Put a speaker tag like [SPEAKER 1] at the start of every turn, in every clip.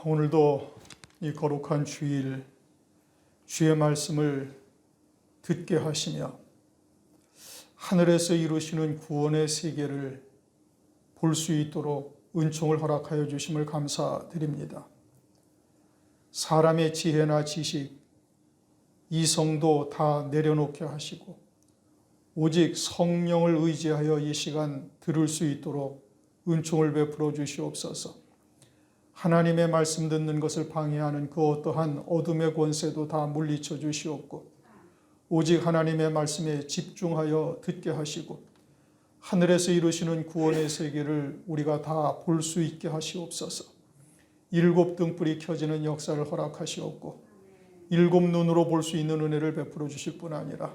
[SPEAKER 1] 오늘도 이 거룩한 주일 주의 말씀을 듣게 하시며 하늘에서 이루시는 구원의 세계를 볼 수 있도록 은총을 허락하여 주심을 감사드립니다. 사람의 지혜나 지식, 이성도 다 내려놓게 하시고 오직 성령을 의지하여 이 시간 들을 수 있도록 은총을 베풀어 주시옵소서. 하나님의 말씀 듣는 것을 방해하는 그 어떠한 어둠의 권세도 다 물리쳐 주시옵고 오직 하나님의 말씀에 집중하여 듣게 하시고 하늘에서 이루시는 구원의 세계를 우리가 다 볼 수 있게 하시옵소서. 7 등불이 켜지는 역사를 허락하시옵고 7 눈으로 볼 수 있는 은혜를 베풀어 주실 뿐 아니라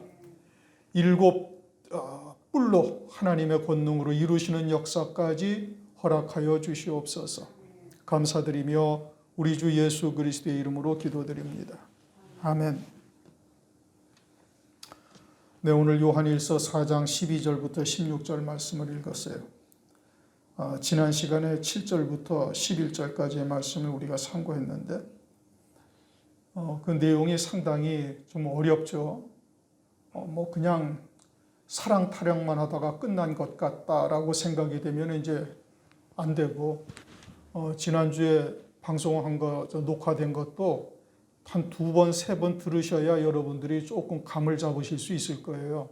[SPEAKER 1] 7 뿔로 하나님의 권능으로 이루시는 역사까지 허락하여 주시옵소서. 감사드리며 우리 주 예수 그리스도의 이름으로 기도드립니다. 아멘. 네, 오늘 요한일서 4장 12절부터 16절 말씀을 읽었어요. 지난 시간에 7절부터 11절까지의 말씀을 우리가 참고했는데 그 내용이 상당히 좀 어렵죠. 그냥 사랑 타령만 하다가 끝난 것 같다라고 생각이 되면 이제 안 되고 지난주에 방송한 거 녹화된 것도 한 2번, 3번 들으셔야 여러분들이 조금 감을 잡으실 수 있을 거예요.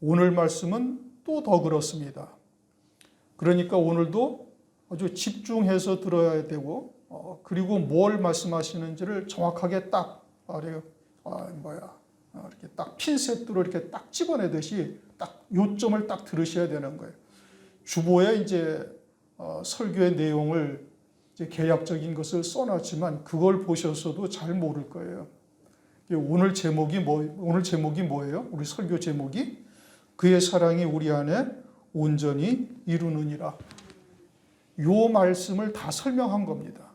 [SPEAKER 1] 오늘 말씀은 또 더 그렇습니다. 그러니까 오늘도 아주 집중해서 들어야 되고 그리고 뭘 말씀하시는지를 정확하게 딱 이렇게 딱 핀셋으로 이렇게 딱 집어내듯이 딱 요점을 딱 들으셔야 되는 거예요. 주보에 이제 설교의 내용을 이제 개약적인 것을 써놨지만 그걸 보셔서도 잘 모를 거예요. 오늘 제목이 뭐예요? 우리 설교 제목이 그의 사랑이 우리 안에 온전히 이루느니라. 요 말씀을 다 설명한 겁니다.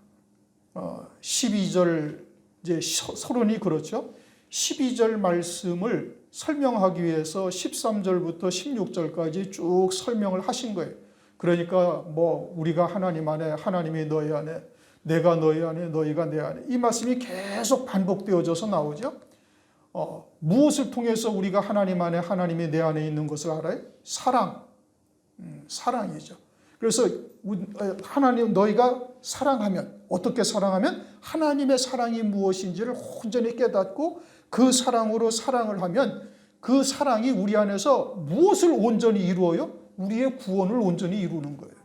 [SPEAKER 1] 12절 이제 서론이 그렇죠. 12절 말씀을 설명하기 위해서 13절부터 16절까지 쭉 설명을 하신 거예요. 그러니까 우리가 하나님 안에, 하나님이 너희 안에, 내가 너희 안에, 너희가 내 안에, 이 말씀이 계속 반복되어져서 나오죠. 무엇을 통해서 우리가 하나님 안에, 하나님이 내 안에 있는 것을 알아요? 사랑이죠. 그래서 하나님 너희가 사랑하면, 어떻게 사랑하면? 하나님의 사랑이 무엇인지를 온전히 깨닫고 그 사랑으로 사랑을 하면 그 사랑이 우리 안에서 무엇을 온전히 이루어요? 우리의 구원을 온전히 이루는 거예요.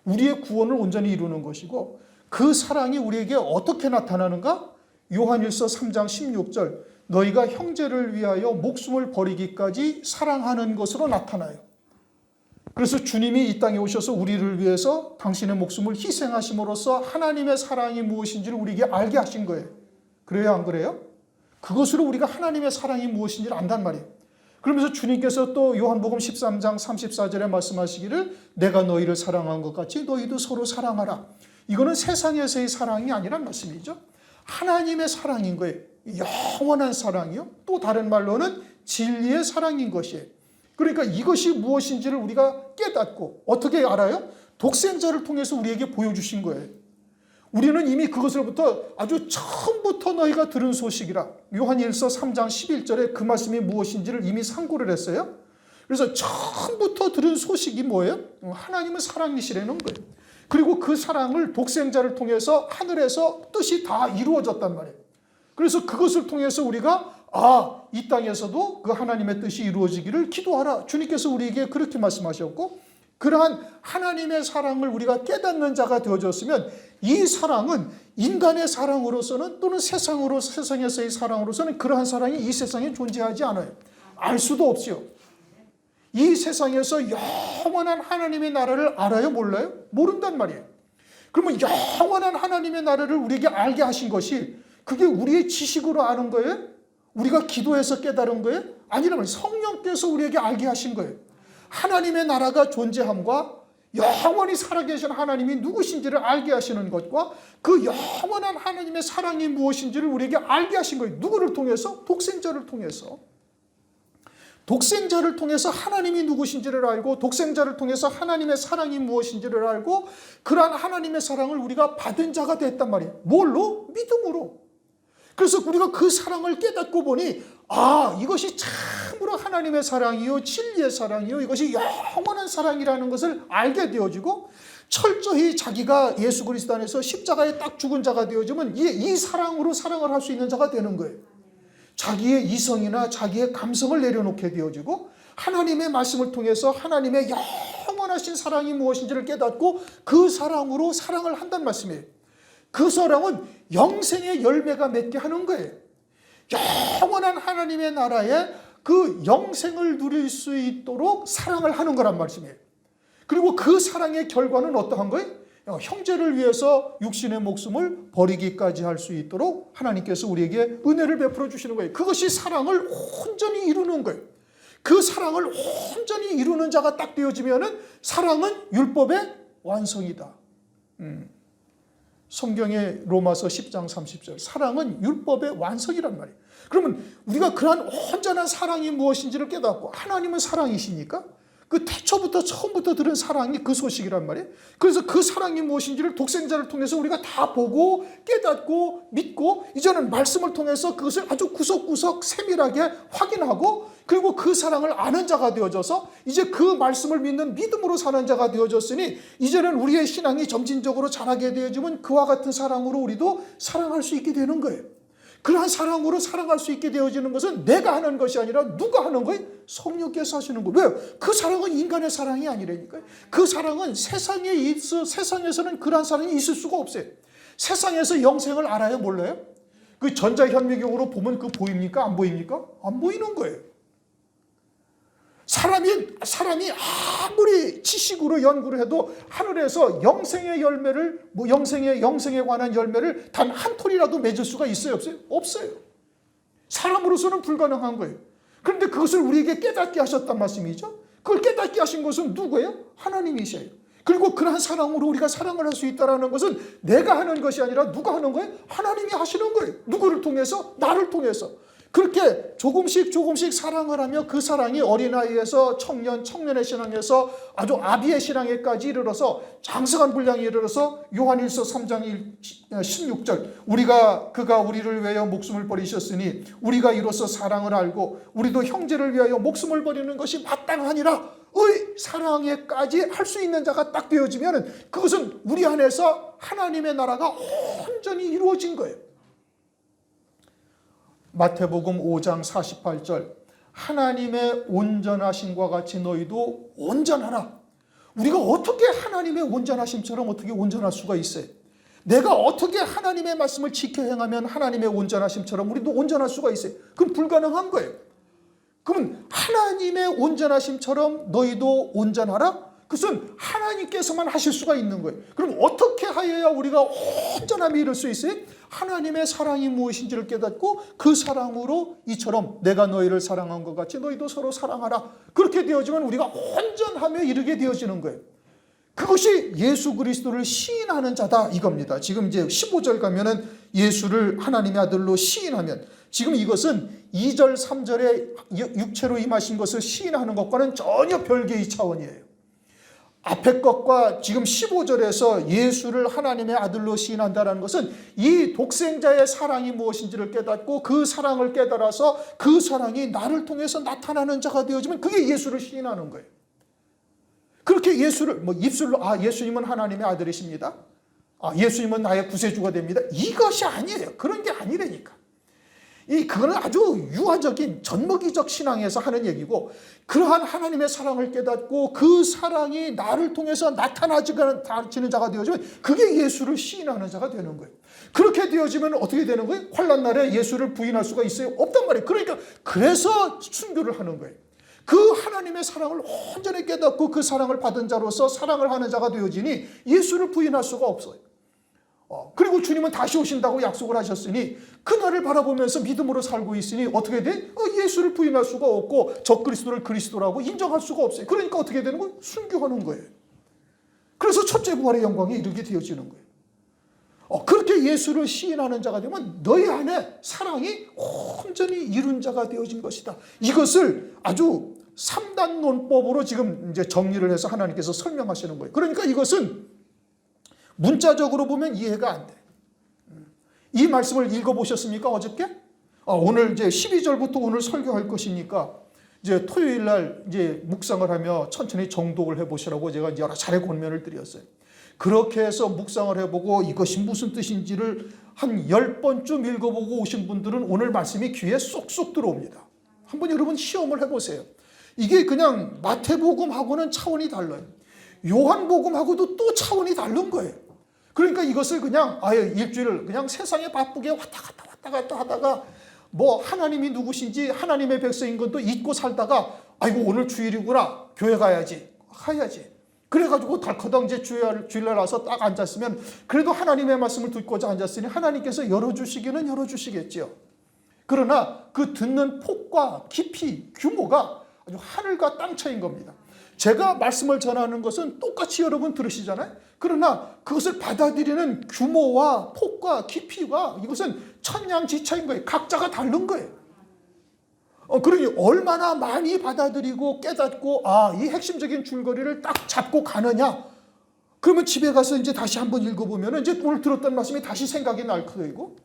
[SPEAKER 1] 우리의 구원을 온전히 이루는 것이고 그 사랑이 우리에게 어떻게 나타나는가? 요한일서 3장 16절 너희가 형제를 위하여 목숨을 버리기까지 사랑하는 것으로 나타나요. 그래서 주님이 이 땅에 오셔서 우리를 위해서 당신의 목숨을 희생하심으로써 하나님의 사랑이 무엇인지를 우리에게 알게 하신 거예요. 그래요, 안 그래요? 그것으로 우리가 하나님의 사랑이 무엇인지를 안단 말이에요. 그러면서 주님께서 또 요한복음 13장 34절에 말씀하시기를 내가 너희를 사랑한 것 같이 너희도 서로 사랑하라. 이거는 세상에서의 사랑이 아니란 말씀이죠. 하나님의 사랑인 거예요. 영원한 사랑이요. 또 다른 말로는 진리의 사랑인 것이에요. 그러니까 이것이 무엇인지를 우리가 깨닫고 어떻게 알아요? 독생자를 통해서 우리에게 보여주신 거예요. 우리는 이미 그것으로부터 아주 처음부터 너희가 들은 소식이라. 요한일서 3장 11절에 그 말씀이 무엇인지를 이미 상고를 했어요. 그래서 처음부터 들은 소식이 뭐예요? 하나님은 사랑이시라는 거예요. 그리고 그 사랑을 독생자를 통해서 하늘에서 뜻이 다 이루어졌단 말이에요. 그래서 그것을 통해서 우리가 이 땅에서도 그 하나님의 뜻이 이루어지기를 기도하라. 주님께서 우리에게 그렇게 말씀하셨고 그러한 하나님의 사랑을 우리가 깨닫는 자가 되어졌으면 이 사랑은 인간의 사랑으로서는 또는 세상에서의 사랑으로서는 그러한 사랑이 이 세상에 존재하지 않아요. 알 수도 없지요. 이 세상에서 영원한 하나님의 나라를 알아요? 몰라요? 모른단 말이에요. 그러면 영원한 하나님의 나라를 우리에게 알게 하신 것이 그게 우리의 지식으로 아는 거예요? 우리가 기도해서 깨달은 거예요? 아니라면 성령께서 우리에게 알게 하신 거예요. 하나님의 나라가 존재함과 영원히 살아계신 하나님이 누구신지를 알게 하시는 것과 그 영원한 하나님의 사랑이 무엇인지를 우리에게 알게 하신 거예요. 누구를 통해서? 독생자를 통해서. 독생자를 통해서 하나님이 누구신지를 알고 독생자를 통해서 하나님의 사랑이 무엇인지를 알고 그러한 하나님의 사랑을 우리가 받은 자가 됐단 말이에요. 뭘로? 믿음으로. 그래서 우리가 그 사랑을 깨닫고 보니 이것이 참으로 하나님의 사랑이요 진리의 사랑이요 이것이 영원한 사랑이라는 것을 알게 되어지고 철저히 자기가 예수 그리스도 안에서 십자가에 딱 죽은 자가 되어지면 이 사랑으로 사랑을 할 수 있는 자가 되는 거예요. 자기의 이성이나 자기의 감성을 내려놓게 되어지고 하나님의 말씀을 통해서 하나님의 영원하신 사랑이 무엇인지를 깨닫고 그 사랑으로 사랑을 한다는 말씀이에요. 그 사랑은 영생의 열매가 맺게 하는 거예요. 영원한 하나님의 나라에 그 영생을 누릴 수 있도록 사랑을 하는 거란 말씀이에요. 그리고 그 사랑의 결과는 어떠한 거예요? 형제를 위해서 육신의 목숨을 버리기까지 할 수 있도록 하나님께서 우리에게 은혜를 베풀어 주시는 거예요. 그것이 사랑을 온전히 이루는 거예요. 그 사랑을 온전히 이루는 자가 딱 되어지면은 사랑은 율법의 완성이다. 성경의 로마서 10장 30절 사랑은 율법의 완성이란 말이에요. 그러면 우리가 그러한 온전한 사랑이 무엇인지를 깨닫고 하나님은 사랑이시니까 그 태초부터 처음부터 들은 사랑이 그 소식이란 말이에요. 그래서 그 사랑이 무엇인지를 독생자를 통해서 우리가 다 보고 깨닫고 믿고 이제는 말씀을 통해서 그것을 아주 구석구석 세밀하게 확인하고 그리고 그 사랑을 아는 자가 되어져서 이제 그 말씀을 믿는 믿음으로 사는 자가 되어졌으니 이제는 우리의 신앙이 점진적으로 자라게 되어지면 그와 같은 사랑으로 우리도 사랑할 수 있게 되는 거예요. 그러한 사랑으로 사랑할 수 있게 되어지는 것은 내가 하는 것이 아니라 누가 하는 거예요? 성령께서 하시는 거예요. 왜요? 그 사랑은 인간의 사랑이 아니라니까요. 그 사랑은 세상에서는 그러한 사랑이 있을 수가 없어요. 세상에서 영생을 알아요? 몰라요? 그 전자현미경으로 보면 그 보입니까? 안 보입니까? 안 보이는 거예요. 사람이 아무리 지식으로 연구를 해도 하늘에서 영생의 열매를 영생에 관한 열매를 단 한 톨이라도 맺을 수가 있어요? 없어요? 없어요. 사람으로서는 불가능한 거예요. 그런데 그것을 우리에게 깨닫게 하셨단 말씀이죠. 그걸 깨닫게 하신 것은 누구예요? 하나님이세요. 그리고 그러한 사랑으로 우리가 사랑을 할 수 있다는 것은 내가 하는 것이 아니라 누가 하는 거예요? 하나님이 하시는 거예요. 누구를 통해서? 나를 통해서. 그렇게 조금씩 사랑을 하며 그 사랑이 어린아이에서 청년의 신앙에서 아주 아비의 신앙에까지 이르러서 장성한 분량에 이르러서 요한일서 3장 16절 그가 우리를 위하여 목숨을 버리셨으니 우리가 이로써 사랑을 알고 우리도 형제를 위하여 목숨을 버리는 것이 마땅하니라 의 사랑에까지 할 수 있는 자가 딱 되어지면 그것은 우리 안에서 하나님의 나라가 온전히 이루어진 거예요. 마태복음 5장 48절 하나님의 온전하심과 같이 너희도 온전하라. 우리가 어떻게 하나님의 온전하심처럼 어떻게 온전할 수가 있어요? 내가 어떻게 하나님의 말씀을 지켜 행하면 하나님의 온전하심처럼 우리도 온전할 수가 있어요? 그건 불가능한 거예요. 그러면 하나님의 온전하심처럼 너희도 온전하라? 그것은 하나님께서만 하실 수가 있는 거예요. 그럼 어떻게 하여야 우리가 온전함에 이를 수 있어요? 하나님의 사랑이 무엇인지를 깨닫고 그 사랑으로 이처럼 내가 너희를 사랑한 것 같이 너희도 서로 사랑하라. 그렇게 되어지면 우리가 온전함에 이르게 되어지는 거예요. 그것이 예수 그리스도를 시인하는 자다 이겁니다. 지금 이제 15절 가면은 예수를 하나님의 아들로 시인하면 지금 이것은 2절 3절에 육체로 임하신 것을 시인하는 것과는 전혀 별개의 차원이에요. 앞에 것과 지금 15절에서 예수를 하나님의 아들로 시인한다는 것은 이 독생자의 사랑이 무엇인지를 깨닫고 그 사랑을 깨달아서 그 사랑이 나를 통해서 나타나는 자가 되어지면 그게 예수를 시인하는 거예요. 그렇게 예수를 입술로 예수님은 하나님의 아들이십니다. 예수님은 나의 구세주가 됩니다. 이것이 아니에요. 그런 게 아니라니까. 그거는 아주 유아적인 젖먹이적 신앙에서 하는 얘기고 그러한 하나님의 사랑을 깨닫고 그 사랑이 나를 통해서 나타나지는 자가 되어지면 그게 예수를 시인하는 자가 되는 거예요. 그렇게 되어지면 어떻게 되는 거예요? 환난 날에 예수를 부인할 수가 있어요? 없단 말이에요. 그러니까 그래서 순교를 하는 거예요. 그 하나님의 사랑을 온전히 깨닫고 그 사랑을 받은 자로서 사랑을 하는 자가 되어지니 예수를 부인할 수가 없어요. 그리고 주님은 다시 오신다고 약속을 하셨으니 그날을 바라보면서 믿음으로 살고 있으니 어떻게 돼? 예수를 부인할 수가 없고 적그리스도를 그리스도라고 인정할 수가 없어요. 그러니까 어떻게 되는 거예요? 순교하는 거예요. 그래서 첫째 부활의 영광에 이르게 되어지는 거예요. 그렇게 네가 예수를 시인하는 자가 되면 너희 안에 사랑이 온전히 이룬 자가 되어진 것이다. 이것을 아주 3단 논법으로 지금 이제 정리를 해서 하나님께서 설명하시는 거예요. 그러니까 이것은 문자적으로 보면 이해가 안 돼. 이 말씀을 읽어보셨습니까? 어저께? 오늘 이제 12절부터 오늘 설교할 것이니까 이제 토요일 날 이제 묵상을 하며 천천히 정독을 해보시라고 제가 여러 차례 권면을 드렸어요. 그렇게 해서 묵상을 해보고 이것이 무슨 뜻인지를 한 10번쯤 읽어보고 오신 분들은 오늘 말씀이 귀에 쏙쏙 들어옵니다. 한번 여러분 시험을 해보세요. 이게 그냥 마태복음하고는 차원이 달라요. 요한복음하고도 또 차원이 다른 거예요. 그러니까 이것을 그냥 아예 일주일을 그냥 세상에 바쁘게 왔다 갔다 하다가 뭐 하나님이 누구신지 하나님의 백성인 것도 잊고 살다가 아이고 오늘 주일이구나 교회 가야지. 그래가지고 덜커덩 이제 주일날 와서 딱 앉았으면 그래도 하나님의 말씀을 듣고자 앉았으니 하나님께서 열어주시기는 열어주시겠죠. 그러나 그 듣는 폭과 깊이, 규모가 아주 하늘과 땅 차이인 겁니다. 제가 말씀을 전하는 것은 똑같이 여러분 들으시잖아요. 그러나 그것을 받아들이는 규모와 폭과 깊이가 이것은 천냥지차인 거예요. 각자가 다른 거예요. 그러니 얼마나 많이 받아들이고 깨닫고 이 핵심적인 줄거리를 딱 잡고 가느냐. 그러면 집에 가서 이제 다시 한번 읽어보면 이제 오늘 들었던 말씀이 다시 생각이 날 거고,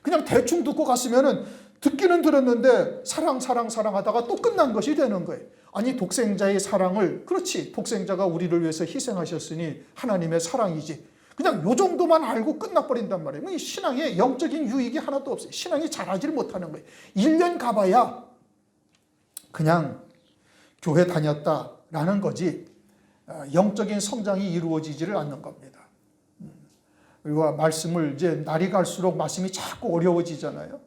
[SPEAKER 1] 그냥 대충 듣고 갔으면은 듣기는 들었는데 사랑하다가 또 끝난 것이 되는 거예요. 아니 독생자의 사랑을, 그렇지, 독생자가 우리를 위해서 희생하셨으니 하나님의 사랑이지, 그냥 요 정도만 알고 끝나버린단 말이에요. 이 신앙에 영적인 유익이 하나도 없어요. 신앙이 자라지를 못하는 거예요. 1년 가봐야 그냥 교회 다녔다라는 거지 영적인 성장이 이루어지지를 않는 겁니다. 그리고 말씀을 이제 날이 갈수록 말씀이 자꾸 어려워지잖아요.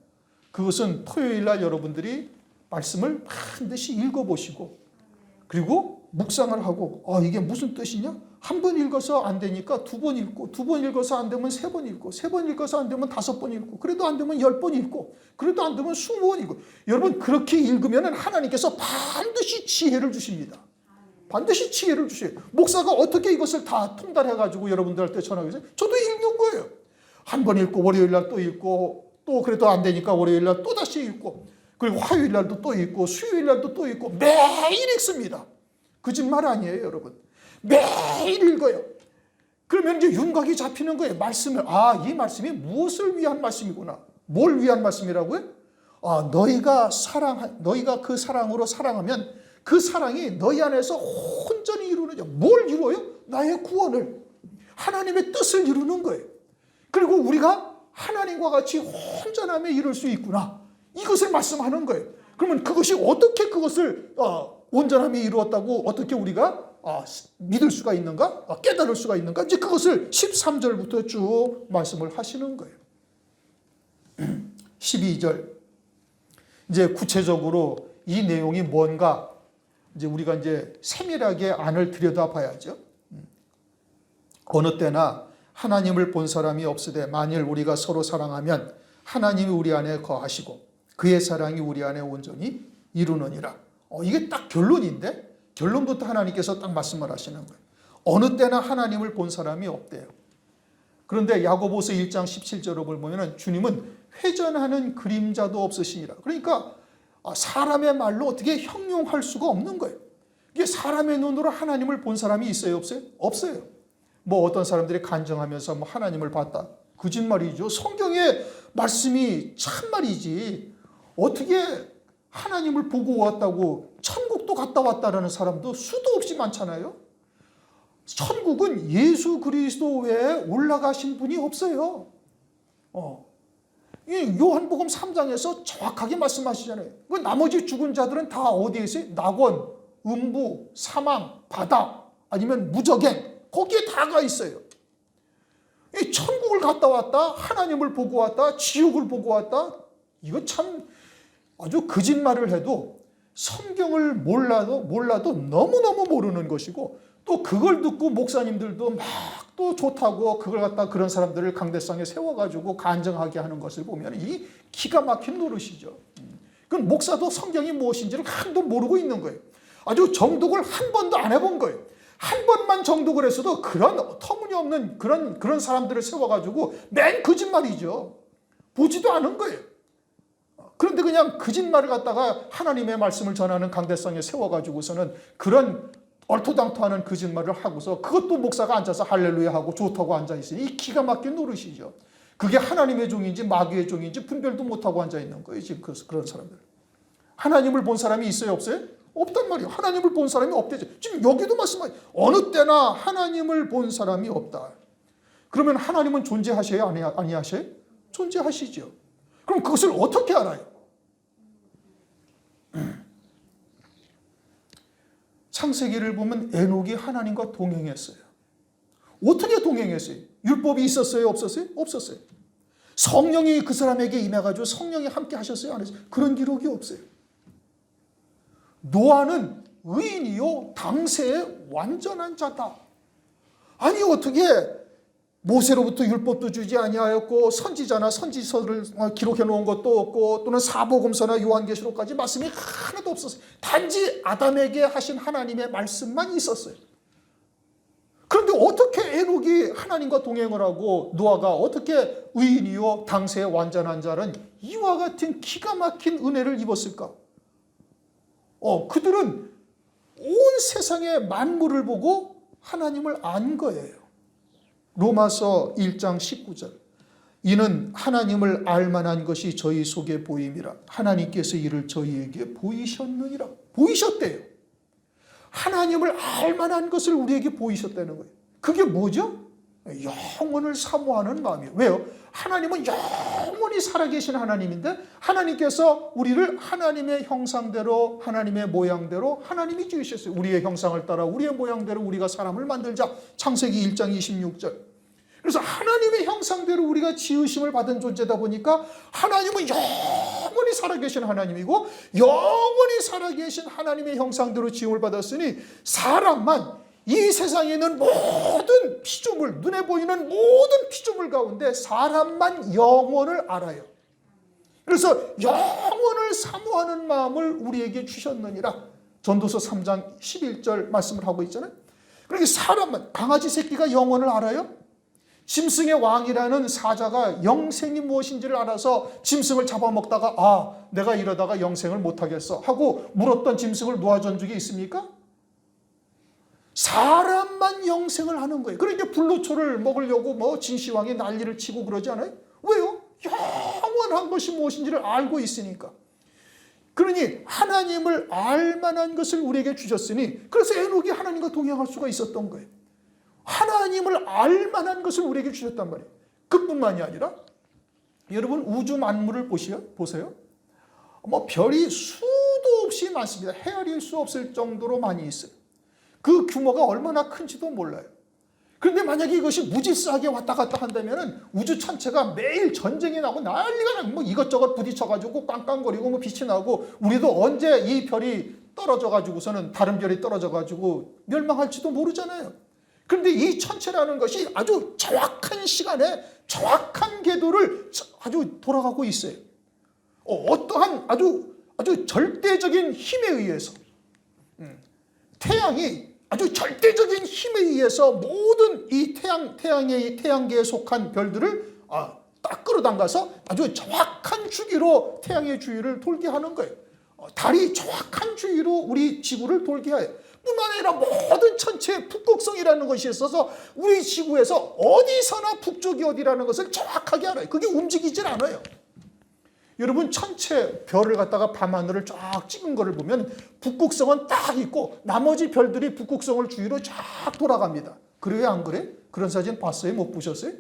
[SPEAKER 1] 그것은 토요일 날 여러분들이 말씀을 반드시 읽어보시고 그리고 묵상을 하고 이게 무슨 뜻이냐? 한 번 읽어서 안 되니까 2번 읽고, 2번 읽어서 안 되면 3번 읽고, 3번 읽어서 안 되면 5번 읽고, 그래도 안 되면 10번 읽고, 그래도 안 되면 20번 읽고. 여러분 그렇게 읽으면 하나님께서 반드시 지혜를 주십니다. 반드시 지혜를 주셔요. 목사가 어떻게 이것을 다 통달해가지고 여러분들한테 전하겠어요? 저도 읽는 거예요. 한 번 읽고 월요일 날 또 읽고, 또 그래도 안 되니까 월요일 날 또 다시 읽고, 그리고 화요일 날도 또 읽고, 수요일 날도 또 읽고, 매일 읽습니다. 거짓말 아니에요, 여러분. 매일 읽어요. 그러면 이제 윤곽이 잡히는 거예요. 말씀을, 이 말씀이 무엇을 위한 말씀이구나. 뭘 위한 말씀이라고요? 너희가 그 사랑으로 사랑하면 그 사랑이 너희 안에서 온전히 이루느냐. 뭘 이루어요? 나의 구원을, 하나님의 뜻을 이루는 거예요. 그리고 우리가 하나님과 같이 온전함에 이룰 수 있구나. 이것을 말씀하는 거예요. 그러면 그것이 어떻게 그것을 온전함이 이루었다고 어떻게 우리가 믿을 수가 있는가? 깨달을 수가 있는가? 이제 그것을 13절부터 쭉 말씀을 하시는 거예요. 12절. 이제 구체적으로 이 내용이 뭔가 이제 우리가 이제 세밀하게 안을 들여다봐야죠. 어느 때나 하나님을 본 사람이 없으되 만일 우리가 서로 사랑하면 하나님이 우리 안에 거하시고 그의 사랑이 우리 안에 온전히 이루느니라. 이게 딱 결론인데 결론부터 하나님께서 딱 말씀을 하시는 거예요. 어느 때나 하나님을 본 사람이 없대요. 그런데 야고보서 1장 17절을 보면 주님은 회전하는 그림자도 없으시니라. 그러니까 사람의 말로 어떻게 형용할 수가 없는 거예요. 이게 사람의 눈으로 하나님을 본 사람이 있어요, 없어요? 없어요. 뭐 어떤 사람들이 간증하면서 뭐 하나님을 봤다. 거짓말이죠. 성경의 말씀이 참말이지. 어떻게 하나님을 보고 왔다고 천국도 갔다 왔다라는 사람도 수도 없이 많잖아요. 천국은 예수 그리스도 외에 올라가신 분이 없어요. 이 요한복음 3장에서 정확하게 말씀하시잖아요. 나머지 죽은 자들은 다 어디에 있어요? 낙원, 음부, 사망, 바다, 아니면 무저갱, 거기에 다 가 있어요. 이 천국을 갔다 왔다, 하나님을 보고 왔다, 지옥을 보고 왔다. 이거 참 아주 거짓말을 해도 성경을 몰라도 너무너무 모르는 것이고, 또 그걸 듣고 목사님들도 막 또 좋다고 그걸 갖다 그런 사람들을 강대상에 세워가지고 간증하게 하는 것을 보면 이 기가 막힌 노릇이죠. 그건 목사도 성경이 무엇인지를 한도 모르고 있는 거예요. 아주 정독을 한 번도 안 해본 거예요. 한 번만 정독을 했어도 그런 터무니없는 그런 사람들을 세워가지고 맨 거짓말이죠. 보지도 않은 거예요. 그런데 그냥 거짓말을 갖다가 하나님의 말씀을 전하는 강대상에 세워가지고서는 그런 얼토당토하는 거짓말을 하고서 그것도 목사가 앉아서 할렐루야 하고 좋다고 앉아있으니 이 기가 막힌 노릇이죠. 그게 하나님의 종인지 마귀의 종인지 분별도 못하고 앉아있는 거예요. 지금 그런 사람들. 하나님을 본 사람이 있어요? 없어요? 없단 말이에요. 하나님을 본 사람이 없대죠. 지금 여기도 말씀하세요. 어느 때나 하나님을 본 사람이 없다. 그러면 하나님은 존재하셔요? 아니하셔요? 존재하시죠. 그럼 그것을 어떻게 알아요? 창세기를 보면 에녹이 하나님과 동행했어요. 어떻게 동행했어요? 율법이 있었어요? 없었어요? 없었어요. 성령이 그 사람에게 임해가지고 성령이 함께 하셨어요? 안 했어요? 그런 기록이 없어요. 노아는 의인이요 당세의 완전한 자다. 아니 어떻게 모세로부터 율법도 주지 아니하였고 선지자나 선지서를 기록해 놓은 것도 없고 또는 사복음서나 요한계시록까지 말씀이 하나도 없었어요. 단지 아담에게 하신 하나님의 말씀만 있었어요. 그런데 어떻게 에녹이 하나님과 동행을 하고 노아가 어떻게 의인이요 당세의 완전한 자는 이와 같은 기가 막힌 은혜를 입었을까? 그들은 온 세상의 만물을 보고 하나님을 안 거예요. 로마서 1장 19절. 이는 하나님을 알만한 것이 저희 속에 보임이라. 하나님께서 이를 저희에게 보이셨느니라. 보이셨대요. 하나님을 알만한 것을 우리에게 보이셨다는 거예요. 그게 뭐죠? 영원을 사모하는 마음이에요. 왜요? 하나님은 영원히 살아계신 하나님인데 하나님께서 우리를 하나님의 형상대로 하나님의 모양대로 하나님이 지으셨어요. 우리의 형상을 따라 우리의 모양대로 우리가 사람을 만들자. 창세기 1장 26절. 그래서 하나님의 형상대로 우리가 지으심을 받은 존재다 보니까 하나님은 영원히 살아계신 하나님이고 영원히 살아계신 하나님의 형상대로 지음을 받았으니 사람만 이 세상에 있는 모든 피조물, 눈에 보이는 모든 피조물 가운데 사람만 영원을 알아요. 그래서 영원을 사모하는 마음을 우리에게 주셨느니라. 전도서 3장 11절 말씀을 하고 있잖아요. 그러니까 사람만, 강아지 새끼가 영원을 알아요? 짐승의 왕이라는 사자가 영생이 무엇인지를 알아서 짐승을 잡아먹다가 내가 이러다가 영생을 못하겠어 하고 물었던 짐승을 놓아준 적이 있습니까? 사람만 영생을 하는 거예요. 그러니까 불로초를 먹으려고 진시황이 난리를 치고 그러지 않아요? 왜요? 영원한 것이 무엇인지를 알고 있으니까. 그러니 하나님을 알만한 것을 우리에게 주셨으니 그래서 에녹이 하나님과 동행할 수가 있었던 거예요. 하나님을 알만한 것을 우리에게 주셨단 말이에요. 그뿐만이 아니라 여러분 우주 만물을 보세요. 별이 수도 없이 많습니다. 헤아릴 수 없을 정도로 많이 있어요. 그 규모가 얼마나 큰지도 몰라요. 그런데 만약에 이것이 무질서하게 왔다 갔다 한다면 우주 전체가 매일 전쟁이 나고 난리가 나고 이것저것 부딪혀가지고 꽝꽝거리고 빛이 나고 우리도 언제 이 별이 떨어져가지고서는 다른 별이 떨어져가지고 멸망할지도 모르잖아요. 그런데 이 천체라는 것이 아주 정확한 시간에 정확한 궤도를 아주 돌아가고 있어요. 어떠한 아주 절대적인 힘에 의해서 태양이 아주 절대적인 힘에 의해서 모든 이 태양계에 속한 별들을 딱 끌어당겨서 아주 정확한 주기로 태양의 주위를 돌게 하는 거예요. 달이 정확한 주위로 우리 지구를 돌게 해요. 뿐만 아니라 모든 천체의 북극성이라는 것이 있어서 우리 지구에서 어디서나 북쪽이 어디라는 것을 정확하게 알아요. 그게 움직이질 않아요. 여러분 천체 별을 갖다가 밤하늘을 쫙 찍은 거를 보면 북극성은 딱 있고 나머지 별들이 북극성을 주위로 쫙 돌아갑니다. 그래요? 안 그래? 그런 사진 봤어요? 못 보셨어요?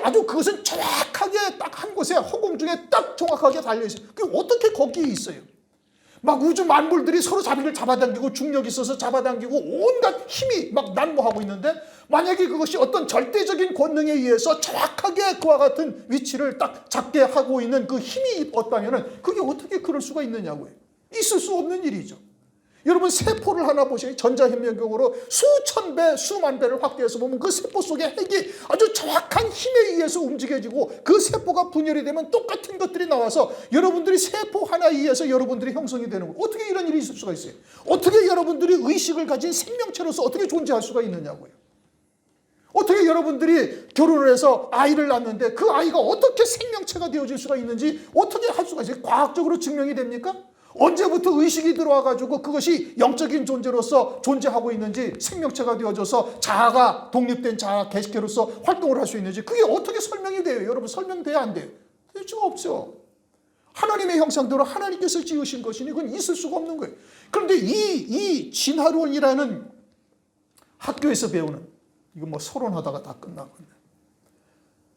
[SPEAKER 1] 아주 그것은 정확하게 딱 한 곳에 허공 중에 딱 정확하게 달려있어요. 그게 어떻게 거기에 있어요? 막 우주 만물들이 서로 자기를 잡아당기고 중력이 있어서 잡아당기고 온갖 힘이 막 난무하고 있는데 만약에 그것이 어떤 절대적인 권능에 의해서 정확하게 그와 같은 위치를 딱 잡게 하고 있는 그 힘이 없다면 그게 어떻게 그럴 수가 있느냐고요. 있을 수 없는 일이죠. 여러분 세포를 하나 보시면 전자현미경으로 수천 배, 수만 배를 확대해서 보면 그 세포 속의 핵이 아주 정확한 힘에 의해서 움직여지고 그 세포가 분열이 되면 똑같은 것들이 나와서 여러분들이 세포 하나에 의해서 여러분들이 형성이 되는 거예요. 어떻게 이런 일이 있을 수가 있어요? 어떻게 여러분들이 의식을 가진 생명체로서 어떻게 존재할 수가 있느냐고요. 어떻게 여러분들이 결혼을 해서 아이를 낳는데 그 아이가 어떻게 생명체가 되어질 수가 있는지 어떻게 할 수가 있어요? 과학적으로 증명이 됩니까? 언제부터 의식이 들어와가지고 그것이 영적인 존재로서 존재하고 있는지 생명체가 되어져서 자아가 독립된 자아 개체로서 활동을 할 수 있는지 그게 어떻게 설명이 돼요? 여러분 설명돼야 안 돼요? 될 수가 없죠. 하나님의 형상대로 하나님께서 지으신 것이니 그건 있을 수가 없는 거예요. 그런데 이 진화론이라는 학교에서 배우는 이거 뭐 서론하다가 다 끝나거든요.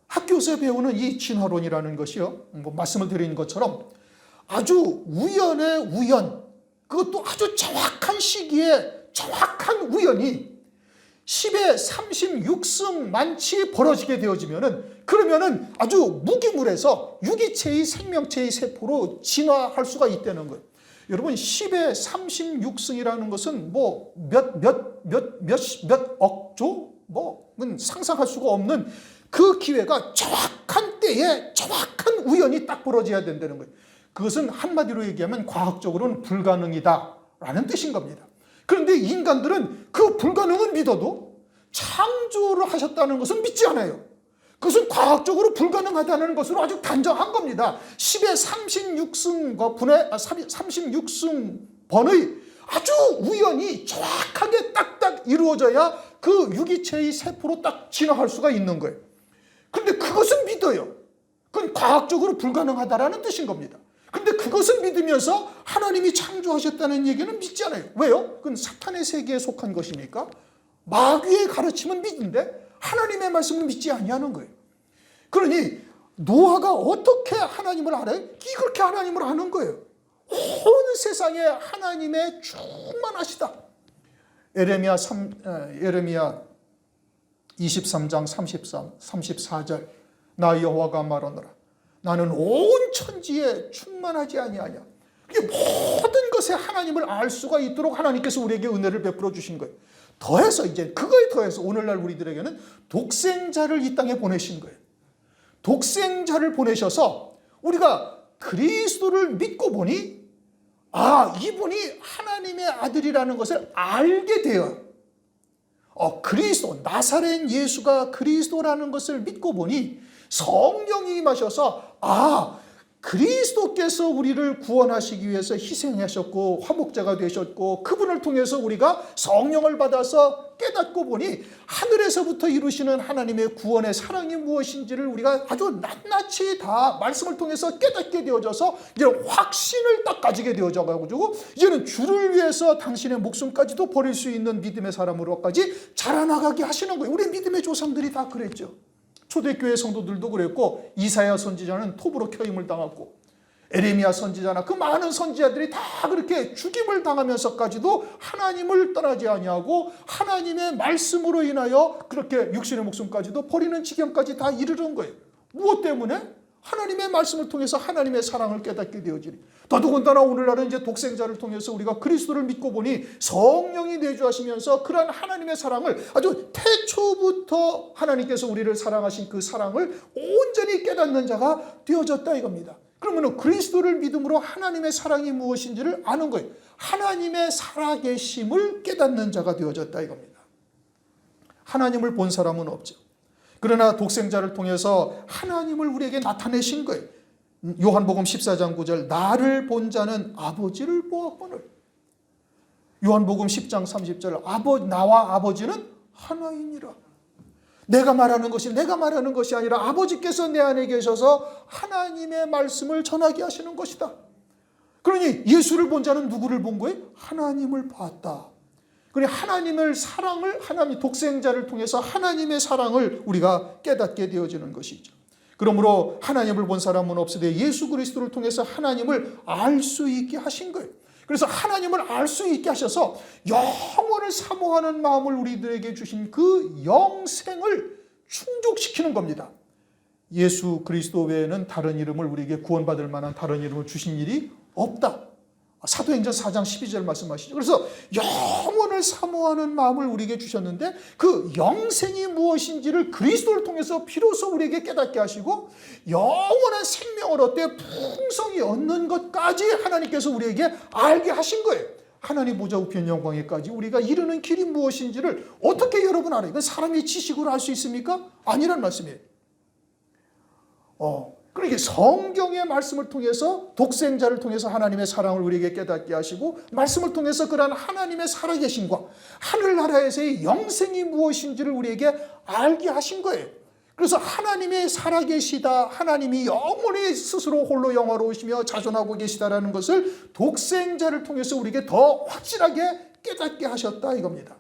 [SPEAKER 1] 학교에서 배우는 이 진화론이라는 것이요. 뭐 말씀을 드린 것처럼 아주 우연의 우연, 그것도 아주 정확한 시기에 정확한 우연이 10의 36승 만치 벌어지게 되어지면은 그러면은 아주 무기물에서 유기체의 생명체의 세포로 진화할 수가 있다는 거예요. 여러분 10의 36승이라는 것은 뭐 몇 억조? 뭐는 상상할 수가 없는 그 기회가 정확한 때에 정확한 우연이 딱 벌어져야 된다는 거예요. 그것은 한마디로 얘기하면 과학적으로는 불가능이다라는 뜻인 겁니다. 그런데 인간들은 그 불가능은 믿어도 창조를 하셨다는 것은 믿지 않아요. 그것은 과학적으로 불가능하다는 것으로 아주 단정한 겁니다. 10의 36승 번의 아주 우연히 정확하게 딱딱 이루어져야 그 유기체의 세포로 딱 진화할 수가 있는 거예요. 그런데 그것은 믿어요. 그건 과학적으로 불가능하다라는 뜻인 겁니다. 그런데 그것을 믿으면서 하나님이 창조하셨다는 얘기는 믿지 않아요. 왜요? 그건 사탄의 세계에 속한 것이니까 마귀의 가르침은 믿는데 하나님의 말씀은 믿지 아니하는 거예요. 그러니 노아가 어떻게 하나님을 알아요? 그렇게 하나님을 아는 거예요. 온 세상에 하나님의 충만하시다. 예레미야 23장 34절 나 여호와가 말하노라 나는 온 천지에 충만하지 아니하냐. 이게 모든 것에 하나님을 알 수가 있도록 하나님께서 우리에게 은혜를 베풀어 주신 거예요. 더해서 이제 그거에 더해서 오늘날 우리들에게는 독생자를 이 땅에 보내신 거예요. 독생자를 보내셔서 우리가 그리스도를 믿고 보니 이분이 하나님의 아들이라는 것을 알게 돼요. 그리스도 나사렛 예수가 그리스도라는 것을 믿고 보니 성령이 임하셔서 그리스도께서 우리를 구원하시기 위해서 희생하셨고 화목제가 되셨고 그분을 통해서 우리가 성령을 받아서 깨닫고 보니 하늘에서부터 이루시는 하나님의 구원의 사랑이 무엇인지를 우리가 아주 낱낱이 다 말씀을 통해서 깨닫게 되어져서 이제 확신을 딱 가지게 되어져 가지고 이제는 주를 위해서 당신의 목숨까지도 버릴 수 있는 믿음의 사람으로까지 자라나가게 하시는 거예요. 우리 믿음의 조상들이 다 그랬죠. 초대교회 성도들도 그랬고 이사야 선지자는 톱으로 켜임을 당했고 에레미야 선지자나 그 많은 선지자들이 다 그렇게 죽임을 당하면서까지도 하나님을 떠나지 아니하고 하나님의 말씀으로 인하여 그렇게 육신의 목숨까지도 버리는 지경까지 다 이르는 거예요. 무엇 때문에? 하나님의 말씀을 통해서 하나님의 사랑을 깨닫게 되어지니 더더군다나 오늘날은 이제 독생자를 통해서 우리가 그리스도를 믿고 보니 성령이 내주하시면서 그러한 하나님의 사랑을 아주 태초부터 하나님께서 우리를 사랑하신 그 사랑을 온전히 깨닫는 자가 되어졌다 이겁니다. 그러면 그리스도를 믿음으로 하나님의 사랑이 무엇인지를 아는 거예요. 하나님의 살아계심을 깨닫는 자가 되어졌다 이겁니다. 하나님을 본 사람은 없죠. 그러나 독생자를 통해서 하나님을 우리에게 나타내신 거예요. 요한복음 14장 9절 나를 본 자는 아버지를 보았거늘. 요한복음 10장 30절 나와 아버지는 하나이니라. 내가 말하는 것이 아니라 아버지께서 내 안에 계셔서 하나님의 말씀을 전하게 하시는 것이다. 그러니 예수를 본 자는 누구를 본 거예요? 하나님을 봤다. 그러니 하나님의 사랑을 하나님 독생자를 통해서 하나님의 사랑을 우리가 깨닫게 되어지는 것이죠. 그러므로 하나님을 본 사람은 없으되 예수 그리스도를 통해서 하나님을 알 수 있게 하신 거예요. 그래서 하나님을 알 수 있게 하셔서 영원을 사모하는 마음을 우리들에게 주신 그 영생을 충족시키는 겁니다. 예수 그리스도 외에는 다른 이름을 우리에게 구원받을 만한 다른 이름을 주신 일이 없다. 사도행전 4장 12절 말씀하시죠. 그래서 영원을 사모하는 마음을 우리에게 주셨는데 그 영생이 무엇인지를 그리스도를 통해서 비로소 우리에게 깨닫게 하시고 영원한 생명을 얻되 풍성히 얻는 것까지 하나님께서 우리에게 알게 하신 거예요. 하나님 보좌 우편 영광에까지 우리가 이르는 길이 무엇인지를 어떻게 여러분 알아요? 이건 사람이 지식으로 알 수 있습니까? 아니란 말씀이에요. 그러니까 성경의 말씀을 통해서 독생자를 통해서 하나님의 사랑을 우리에게 깨닫게 하시고 말씀을 통해서 그러한 하나님의 살아계심과 하늘나라에서의 영생이 무엇인지를 우리에게 알게 하신 거예요. 그래서 하나님의 살아계시다, 하나님이 영원히 스스로 홀로 영화로우시며 자존하고 계시다라는 것을 독생자를 통해서 우리에게 더 확실하게 깨닫게 하셨다 이겁니다.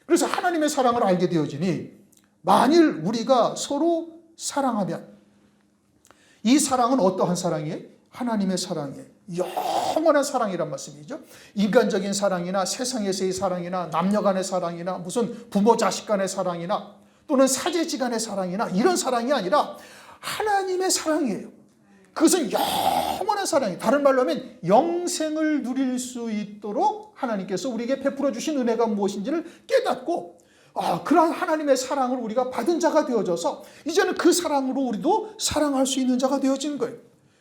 [SPEAKER 1] 그래서 하나님의 사랑을 알게 되어지니 만일 우리가 서로 사랑하면 이 사랑은 어떠한 사랑이에요? 하나님의 사랑이에요. 영원한 사랑이란 말씀이죠. 인간적인 사랑이나 세상에서의 사랑이나 남녀 간의 사랑이나 무슨 부모 자식 간의 사랑이나 또는 사제지간의 사랑이나 이런 사랑이 아니라 하나님의 사랑이에요. 그것은 영원한 사랑이에요. 다른 말로 하면 영생을 누릴 수 있도록 하나님께서 우리에게 베풀어 주신 은혜가 무엇인지를 깨닫고 그러한 하나님의 사랑을 우리가 받은 자가 되어져서 이제는 그 사랑으로 우리도 사랑할 수 있는 자가 되어진 거예요.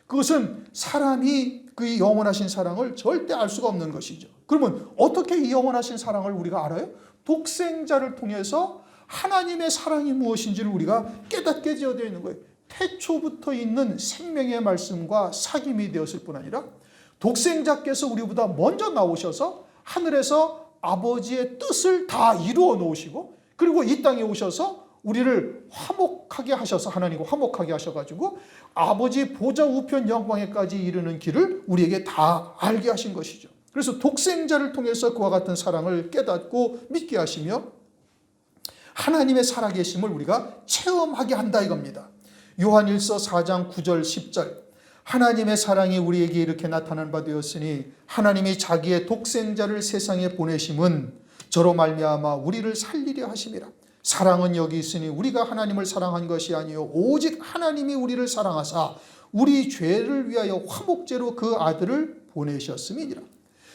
[SPEAKER 1] 그것은 사람이 그 영원하신 사랑을 절대 알 수가 없는 것이죠. 그러면 어떻게 이 영원하신 사랑을 우리가 알아요? 독생자를 통해서 하나님의 사랑이 무엇인지를 우리가 깨닫게 되어 있는 거예요. 태초부터 있는 생명의 말씀과 사귐이 되었을 뿐 아니라 독생자께서 우리보다 먼저 나오셔서 하늘에서 아버지의 뜻을 다 이루어 놓으시고 그리고 이 땅에 오셔서 우리를 화목하게 하셔서 하나님과 화목하게 하셔가지고 아버지 보좌 우편 영광에까지 이르는 길을 우리에게 다 알게 하신 것이죠. 그래서 독생자를 통해서 그와 같은 사랑을 깨닫고 믿게 하시며 하나님의 살아계심을 우리가 체험하게 한다 이겁니다. 요한일서 4장 9절 10절 하나님의 사랑이 우리에게 이렇게 나타난 바 되었으니 하나님이 자기의 독생자를 세상에 보내심은 저로 말미암아 우리를 살리려 하심이라. 사랑은 여기 있으니 우리가 하나님을 사랑한 것이 아니요 오직 하나님이 우리를 사랑하사 우리 죄를 위하여 화목제로 그 아들을 보내셨음이니라.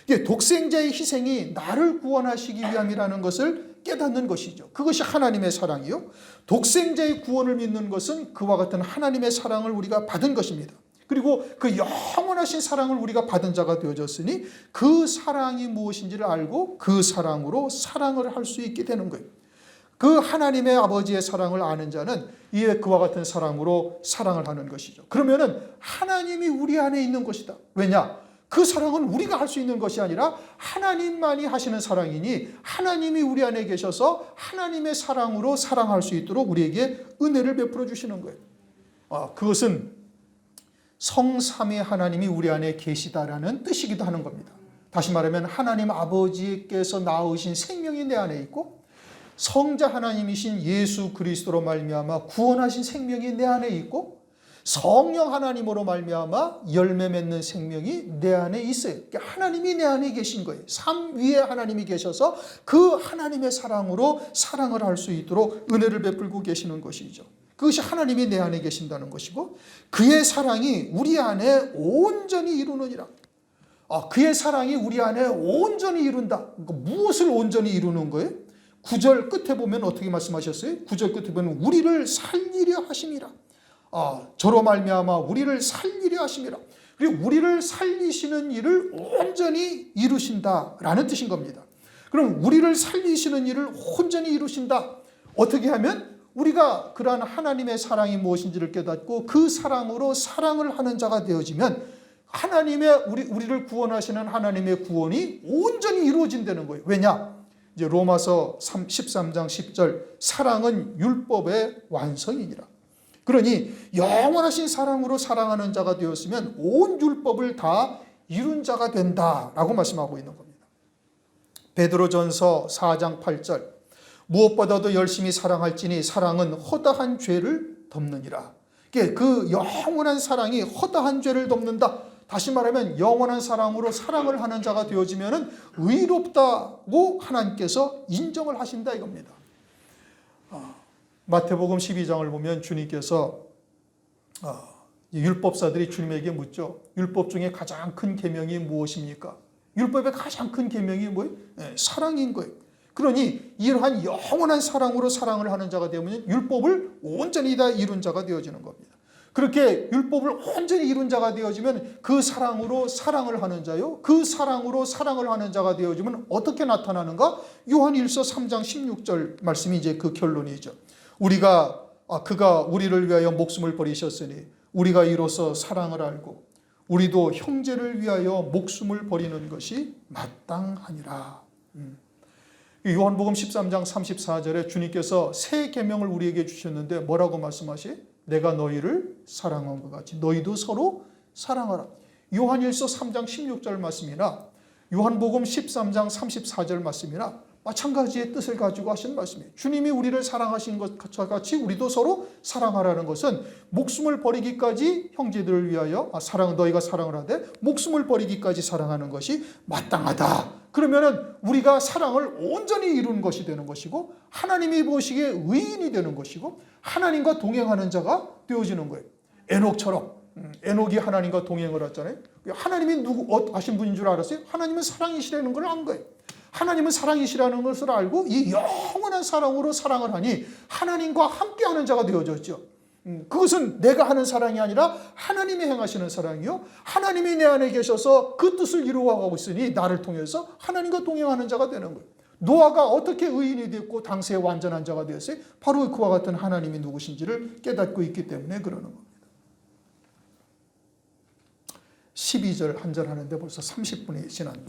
[SPEAKER 1] 이게 독생자의 희생이 나를 구원하시기 위함이라는 것을 깨닫는 것이죠. 그것이 하나님의 사랑이요. 독생자의 구원을 믿는 것은 그와 같은 하나님의 사랑을 우리가 받은 것입니다. 그리고 그 영원하신 사랑을 우리가 받은 자가 되어졌으니 그 사랑이 무엇인지를 알고 그 사랑으로 사랑을 할 수 있게 되는 거예요. 그 하나님의 아버지의 사랑을 아는 자는 이에 그와 같은 사랑으로 사랑을 하는 것이죠. 그러면은 하나님이 우리 안에 있는 것이다. 왜냐? 그 사랑은 우리가 할 수 있는 것이 아니라 하나님만이 하시는 사랑이니 하나님이 우리 안에 계셔서 하나님의 사랑으로 사랑할 수 있도록 우리에게 은혜를 베풀어 주시는 거예요. 그것은 성삼위 하나님이 우리 안에 계시다라는 뜻이기도 하는 겁니다. 다시 말하면 하나님 아버지께서 낳으신 생명이 내 안에 있고 성자 하나님이신 예수 그리스도로 말미암아 구원하신 생명이 내 안에 있고 성령 하나님으로 말미암아 열매 맺는 생명이 내 안에 있어요. 그러니까 하나님이 내 안에 계신 거예요. 삶 위에 하나님이 계셔서 그 하나님의 사랑으로 사랑을 할 수 있도록 은혜를 베풀고 계시는 것이죠. 그것이 하나님이 내 안에 계신다는 것이고 그의 사랑이 우리 안에 온전히 이루느니라. 그의 사랑이 우리 안에 온전히 이룬다. 그러니까 무엇을 온전히 이루는 거예요? 9절 끝에 보면 어떻게 말씀하셨어요? 9절 끝에 보면 우리를 살리려 하심이라. 저로 말미암아 우리를 살리려 하심이라. 그리고 우리를 살리시는 일을 온전히 이루신다라는 뜻인 겁니다. 그럼 우리를 살리시는 일을 온전히 이루신다. 어떻게 하면? 우리가 그러한 하나님의 사랑이 무엇인지를 깨닫고 그 사랑으로 사랑을 하는 자가 되어지면 하나님의 우리를 구원하시는 하나님의 구원이 온전히 이루어진다는 거예요. 왜냐? 이제 로마서 13장 10절 사랑은 율법의 완성이니라. 그러니 영원하신 사랑으로 사랑하는 자가 되었으면 온 율법을 다 이룬 자가 된다라고 말씀하고 있는 겁니다. 베드로전서 4장 8절 무엇보다도 열심히 사랑할지니 사랑은 허다한 죄를 덮느니라. 그 영원한 사랑이 허다한 죄를 덮는다. 다시 말하면 영원한 사랑으로 사랑을 하는 자가 되어지면 의롭다고 하나님께서 인정을 하신다 이겁니다. 마태복음 12장을 보면 주님께서 율법사들이 주님에게 묻죠. 율법 중에 가장 큰 계명이 무엇입니까? 율법의 가장 큰 계명이 뭐예요? 사랑인 거예요. 그러니 이러한 영원한 사랑으로 사랑을 하는 자가 되면 율법을 온전히 다 이룬 자가 되어지는 겁니다. 그렇게 율법을 온전히 이룬 자가 되어지면 그 사랑으로 사랑을 하는 자요. 그 사랑으로 사랑을 하는 자가 되어지면 어떻게 나타나는가? 요한일서 3장 16절 말씀이 이제 그 결론이죠. 그가 우리를 위하여 목숨을 버리셨으니 우리가 이로써 사랑을 알고 우리도 형제를 위하여 목숨을 버리는 것이 마땅하니라. 요한복음 13장 34절에 주님께서 새 계명을 우리에게 주셨는데 뭐라고 말씀하시? 내가 너희를 사랑한 것 같이 너희도 서로 사랑하라. 요한일서 3장 16절 말씀이나 요한복음 13장 34절 말씀이나 마찬가지의 뜻을 가지고 하신 말씀이에요. 주님이 우리를 사랑하신 것과 같이 우리도 서로 사랑하라는 것은 목숨을 버리기까지 형제들을 위하여 너희가 사랑을 하되 목숨을 버리기까지 사랑하는 것이 마땅하다. 그러면은 우리가 사랑을 온전히 이룬 것이 되는 것이고 하나님이 보시기에 의인이 되는 것이고 하나님과 동행하는 자가 되어지는 거예요. 에녹처럼 에녹이 하나님과 동행을 했잖아요. 하나님이 아신 분인 줄 알았어요? 하나님은 사랑이시라는 걸 안 거예요. 하나님은 사랑이시라는 것을 알고 이 영원한 사랑으로 사랑을 하니 하나님과 함께하는 자가 되어졌죠. 그것은 내가 하는 사랑이 아니라 하나님이 행하시는 사랑이요. 하나님이 내 안에 계셔서 그 뜻을 이루어가고 있으니 나를 통해서 하나님과 동행하는 자가 되는 거예요. 노아가 어떻게 의인이 됐고 당시에 완전한 자가 되었어요? 바로 그와 같은 하나님이 누구신지를 깨닫고 있기 때문에 그러는 겁니다. 12절 한 절 하는데 벌써 30분이 지났네.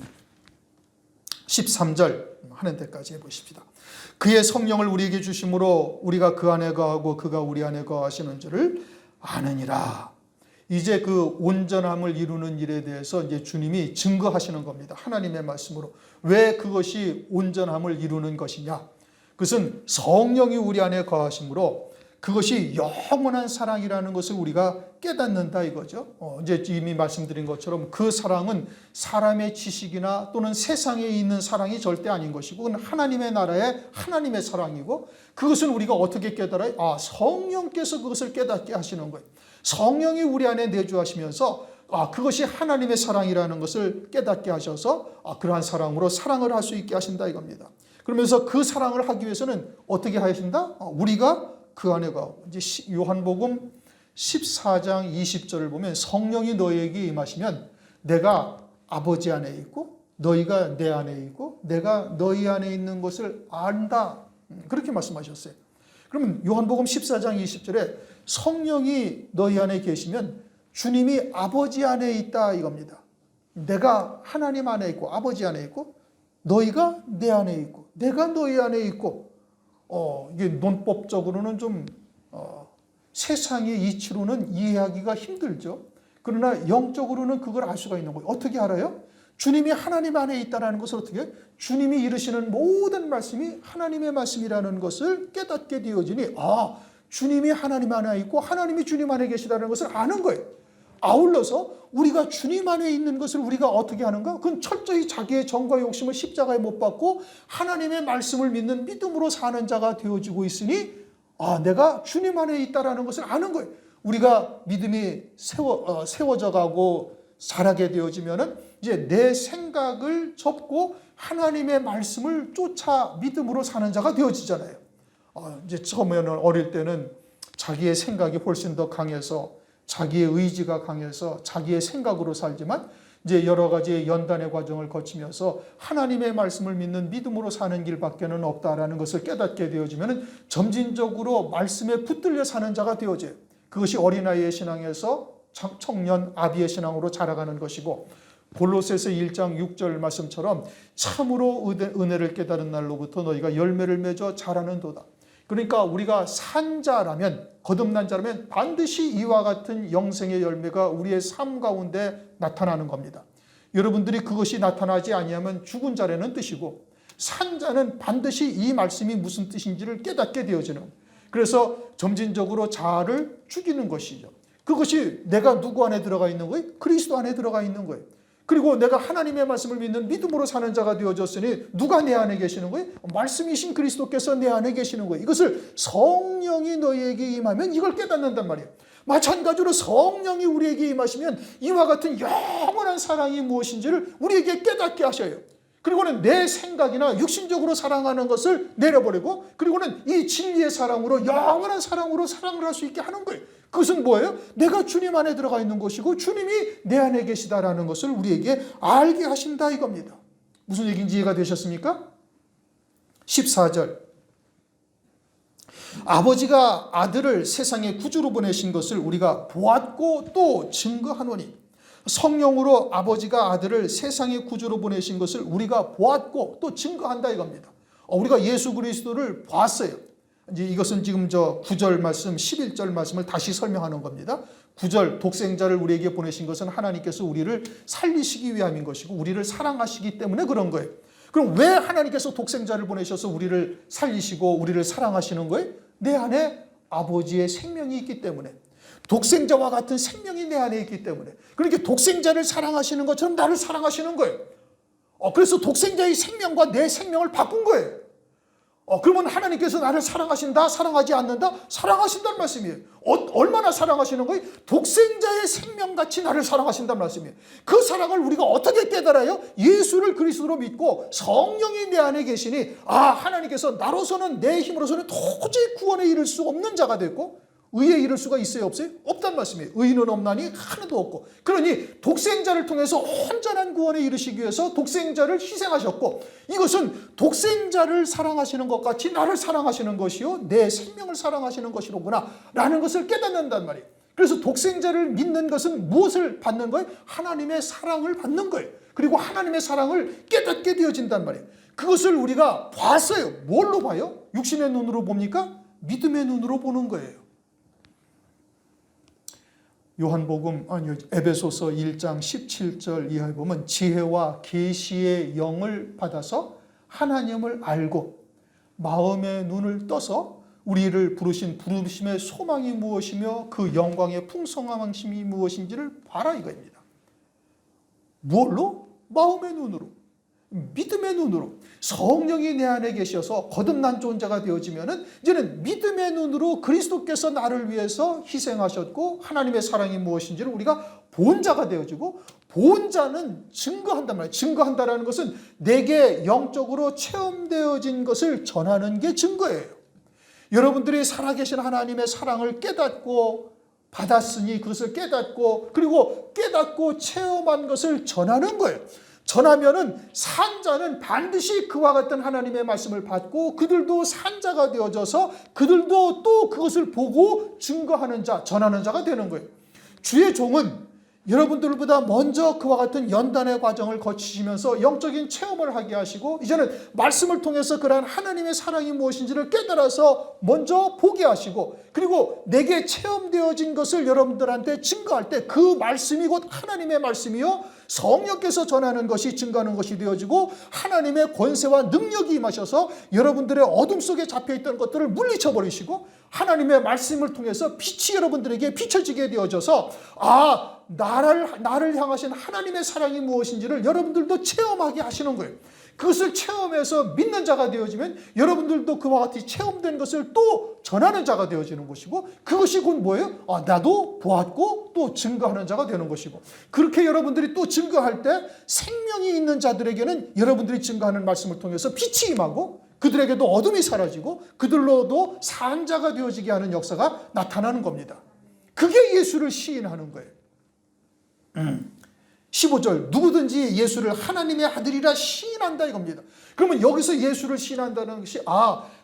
[SPEAKER 1] 13절 하는 데까지 해보십시다. 그의 성령을 우리에게 주심으로 우리가 그 안에 거하고 그가 우리 안에 거하시는 줄을 아느니라. 이제 그 온전함을 이루는 일에 대해서 이제 주님이 증거하시는 겁니다. 하나님의 말씀으로. 왜 그것이 온전함을 이루는 것이냐? 그것은 성령이 우리 안에 거하심으로 그것이 영원한 사랑이라는 것을 우리가 깨닫는다 이거죠. 이제 이미 말씀드린 것처럼 그 사랑은 사람의 지식이나 또는 세상에 있는 사랑이 절대 아닌 것이고 그건 하나님의 나라의 하나님의 사랑이고 그것은 우리가 어떻게 깨달아요? 성령께서 그것을 깨닫게 하시는 거예요. 성령이 우리 안에 내주하시면서 그것이 하나님의 사랑이라는 것을 깨닫게 하셔서 그러한 사랑으로 사랑을 할 수 있게 하신다 이겁니다. 그러면서 그 사랑을 하기 위해서는 어떻게 하신다? 우리가 그 안에 가고 이제 요한복음 14장 20절을 보면 성령이 너희에게 임하시면 내가 아버지 안에 있고 너희가 내 안에 있고 내가 너희 안에 있는 것을 안다. 그렇게 말씀하셨어요. 그러면 요한복음 14장 20절에 성령이 너희 안에 계시면 주님이 아버지 안에 있다 이겁니다. 내가 하나님 안에 있고 아버지 안에 있고 너희가 내 안에 있고 내가 너희 안에 있고 이게 논법적으로는 좀 세상의 이치로는 이해하기가 힘들죠. 그러나 영적으로는 그걸 알 수가 있는 거예요. 어떻게 알아요? 주님이 하나님 안에 있다는 것을 어떻게 주님이 이루시는 모든 말씀이 하나님의 말씀이라는 것을 깨닫게 되어지니 주님이 하나님 안에 있고 하나님이 주님 안에 계시다는 것을 아는 거예요. 아울러서 우리가 주님 안에 있는 것을 우리가 어떻게 하는가? 그건 철저히 자기의 정과 욕심을 십자가에 못 박고 하나님의 말씀을 믿는 믿음으로 사는 자가 되어지고 있으니 내가 주님 안에 있다는 것을 아는 거예요. 우리가 믿음이 세워져 가고 자라게 되어지면은 이제 내 생각을 접고 하나님의 말씀을 쫓아 믿음으로 사는 자가 되어지잖아요. 이제 처음에는 어릴 때는 자기의 생각이 훨씬 더 강해서 자기의 의지가 강해서 자기의 생각으로 살지만 이제 여러 가지 연단의 과정을 거치면서 하나님의 말씀을 믿는 믿음으로 사는 길밖에는 없다라는 것을 깨닫게 되어지면 점진적으로 말씀에 붙들려 사는 자가 되어져요. 그것이 어린아이의 신앙에서 청년 아비의 신앙으로 자라가는 것이고 골로새서 1장 6절 말씀처럼 참으로 은혜를 깨달은 날로부터 너희가 열매를 맺어 자라는도다. 그러니까 우리가 산 자라면 거듭난 자라면 반드시 이와 같은 영생의 열매가 우리의 삶 가운데 나타나는 겁니다. 여러분들이 그것이 나타나지 아니하면 죽은 자라는 뜻이고 산 자는 반드시 이 말씀이 무슨 뜻인지를 깨닫게 되어지는 겁니다. 그래서 점진적으로 자아를 죽이는 것이죠. 그것이 내가 누구 안에 들어가 있는 거예요? 그리스도 안에 들어가 있는 거예요. 그리고 내가 하나님의 말씀을 믿는 믿음으로 사는 자가 되어졌으니 누가 내 안에 계시는 거예요? 말씀이신 그리스도께서 내 안에 계시는 거예요. 이것을 성령이 너희에게 임하면 이걸 깨닫는단 말이에요. 마찬가지로 성령이 우리에게 임하시면 이와 같은 영원한 사랑이 무엇인지를 우리에게 깨닫게 하셔요. 그리고는 내 생각이나 육신적으로 사랑하는 것을 내려버리고, 그리고는 이 진리의 사랑으로, 영원한 사랑으로 사랑을 할 수 있게 하는 거예요. 그것은 뭐예요? 내가 주님 안에 들어가 있는 것이고 주님이 내 안에 계시다라는 것을 우리에게 알게 하신다 이겁니다. 무슨 얘기인지 이해가 되셨습니까? 14절. 아버지가 아들을 세상의 구주로 보내신 것을 우리가 보았고 또 증거하노니, 성령으로 아버지가 아들을 세상의 구주로 보내신 것을 우리가 보았고 또 증거한다 이겁니다. 우리가 예수 그리스도를 봤어요. 이제 이것은 지금 9절 말씀, 11절 말씀을 다시 설명하는 겁니다. 9절, 독생자를 우리에게 보내신 것은 하나님께서 우리를 살리시기 위함인 것이고 우리를 사랑하시기 때문에 그런 거예요. 그럼 왜 하나님께서 독생자를 보내셔서 우리를 살리시고 우리를 사랑하시는 거예요? 내 안에 아버지의 생명이 있기 때문에, 독생자와 같은 생명이 내 안에 있기 때문에, 그러니까 독생자를 사랑하시는 것처럼 나를 사랑하시는 거예요. 그래서 독생자의 생명과 내 생명을 바꾼 거예요. 그러면 하나님께서 나를 사랑하신다, 사랑하지 않는다? 사랑하신다는 말씀이에요. 얼마나 사랑하시는 거예요? 독생자의 생명같이 나를 사랑하신다는 말씀이에요. 그 사랑을 우리가 어떻게 깨달아요? 예수를 그리스도로 믿고 성령이 내 안에 계시니, 하나님께서 나로서는, 내 힘으로서는 도저히 구원에 이를 수 없는 자가 됐고 의에 이를 수가 있어요, 없어요? 없단 말씀이에요. 의인은 없나니 하나도 없고. 그러니 독생자를 통해서 온전한 구원에 이르시기 위해서 독생자를 희생하셨고, 이것은 독생자를 사랑하시는 것 같이 나를 사랑하시는 것이요 내 생명을 사랑하시는 것이로구나 라는 것을 깨닫는단 말이에요. 그래서 독생자를 믿는 것은 무엇을 받는 거예요? 하나님의 사랑을 받는 거예요. 그리고 하나님의 사랑을 깨닫게 되어진단 말이에요. 그것을 우리가 봤어요. 뭘로 봐요? 육신의 눈으로 봅니까? 믿음의 눈으로 보는 거예요. 에베소서 1장 17절 이하에 보면, 지혜와 계시의 영을 받아서 하나님을 알고 마음의 눈을 떠서 우리를 부르신 부르심의 소망이 무엇이며 그 영광의 풍성함이 무엇인지를 봐라 이거입니다. 무엇로? 마음의 눈으로, 믿음의 눈으로. 성령이 내 안에 계셔서 거듭난 존재가 되어지면은 이제는 믿음의 눈으로 그리스도께서 나를 위해서 희생하셨고 하나님의 사랑이 무엇인지를 우리가 본 자가 되어지고, 본 자는 증거한단 말이에요. 증거한다라는 것은 내게 영적으로 체험되어진 것을 전하는 게 증거예요. 여러분들이 살아계신 하나님의 사랑을 깨닫고 받았으니 그것을 깨닫고, 그리고 깨닫고 체험한 것을 전하는 거예요. 전하면은 산 자는 반드시 그와 같은 하나님의 말씀을 받고 그들도 산 자가 되어져서 그들도 또 그것을 보고 증거하는 자, 전하는 자가 되는 거예요. 주의 종은 여러분들보다 먼저 그와 같은 연단의 과정을 거치시면서 영적인 체험을 하게 하시고, 이제는 말씀을 통해서 그러한 하나님의 사랑이 무엇인지를 깨달아서 먼저 보게 하시고, 그리고 내게 체험되어진 것을 여러분들한테 증거할 때 그 말씀이 곧 하나님의 말씀이요 성령께서 전하는 것이 증거하는 것이 되어지고, 하나님의 권세와 능력이 임하셔서 여러분들의 어둠 속에 잡혀있던 것들을 물리쳐버리시고 하나님의 말씀을 통해서 빛이 여러분들에게 비춰지게 되어져서 나를 향하신 하나님의 사랑이 무엇인지를 여러분들도 체험하게 하시는 거예요. 그것을 체험해서 믿는 자가 되어지면 여러분들도 그와 같이 체험된 것을 또 전하는 자가 되어지는 것이고, 그것이 곧 뭐예요? 나도 보았고 또 증거하는 자가 되는 것이고, 그렇게 여러분들이 또 증거할 때 생명이 있는 자들에게는 여러분들이 증거하는 말씀을 통해서 빛이 임하고 그들에게도 어둠이 사라지고 그들로도 산 자가 되어지게 하는 역사가 나타나는 겁니다. 그게 예수를 시인하는 거예요. 15절, 누구든지 예수를 하나님의 아들이라 시인한다 이겁니다. 그러면 여기서 예수를 시인한다는 것이,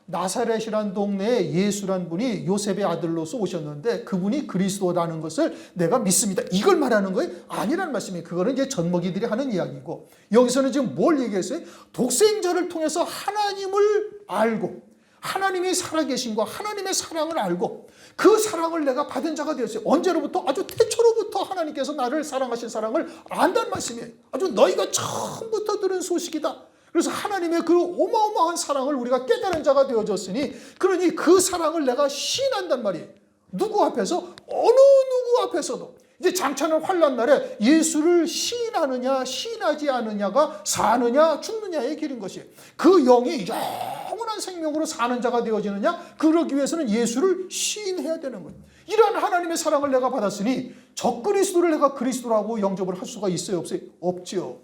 [SPEAKER 1] 나사렛이란 동네에 예수란 분이 요셉의 아들로서 오셨는데 그분이 그리스도라는 것을 내가 믿습니다, 이걸 말하는 거예요? 아니라는 말씀이에요. 그거는 이제 젖먹이들이 하는 이야기고, 여기서는 지금 뭘 얘기했어요? 독생자를 통해서 하나님을 알고 하나님이 살아계신 거, 하나님의 사랑을 알고 그 사랑을 내가 받은 자가 되었어요. 언제로부터? 아주 태초로부터 하나님께서 나를 사랑하신 사랑을 안다는 말씀이에요. 아주 너희가 처음부터 들은 소식이다. 그래서 하나님의 그 어마어마한 사랑을 우리가 깨달은 자가 되어졌으니, 그러니 그 사랑을 내가 시인한단 말이에요. 누구 앞에서? 어느 누구 앞에서도. 이제 장차는 환난 날에 예수를 시인하느냐 시인하지 않느냐가 사느냐 죽느냐의 길인 것이에요. 그 영이 영원한 생명으로 사는 자가 되어지느냐, 그러기 위해서는 예수를 시인해야 되는 거예요. 이러한 하나님의 사랑을 내가 받았으니 적그리스도를 내가 그리스도라고 영접을 할 수가 있어요? 없어요? 없죠.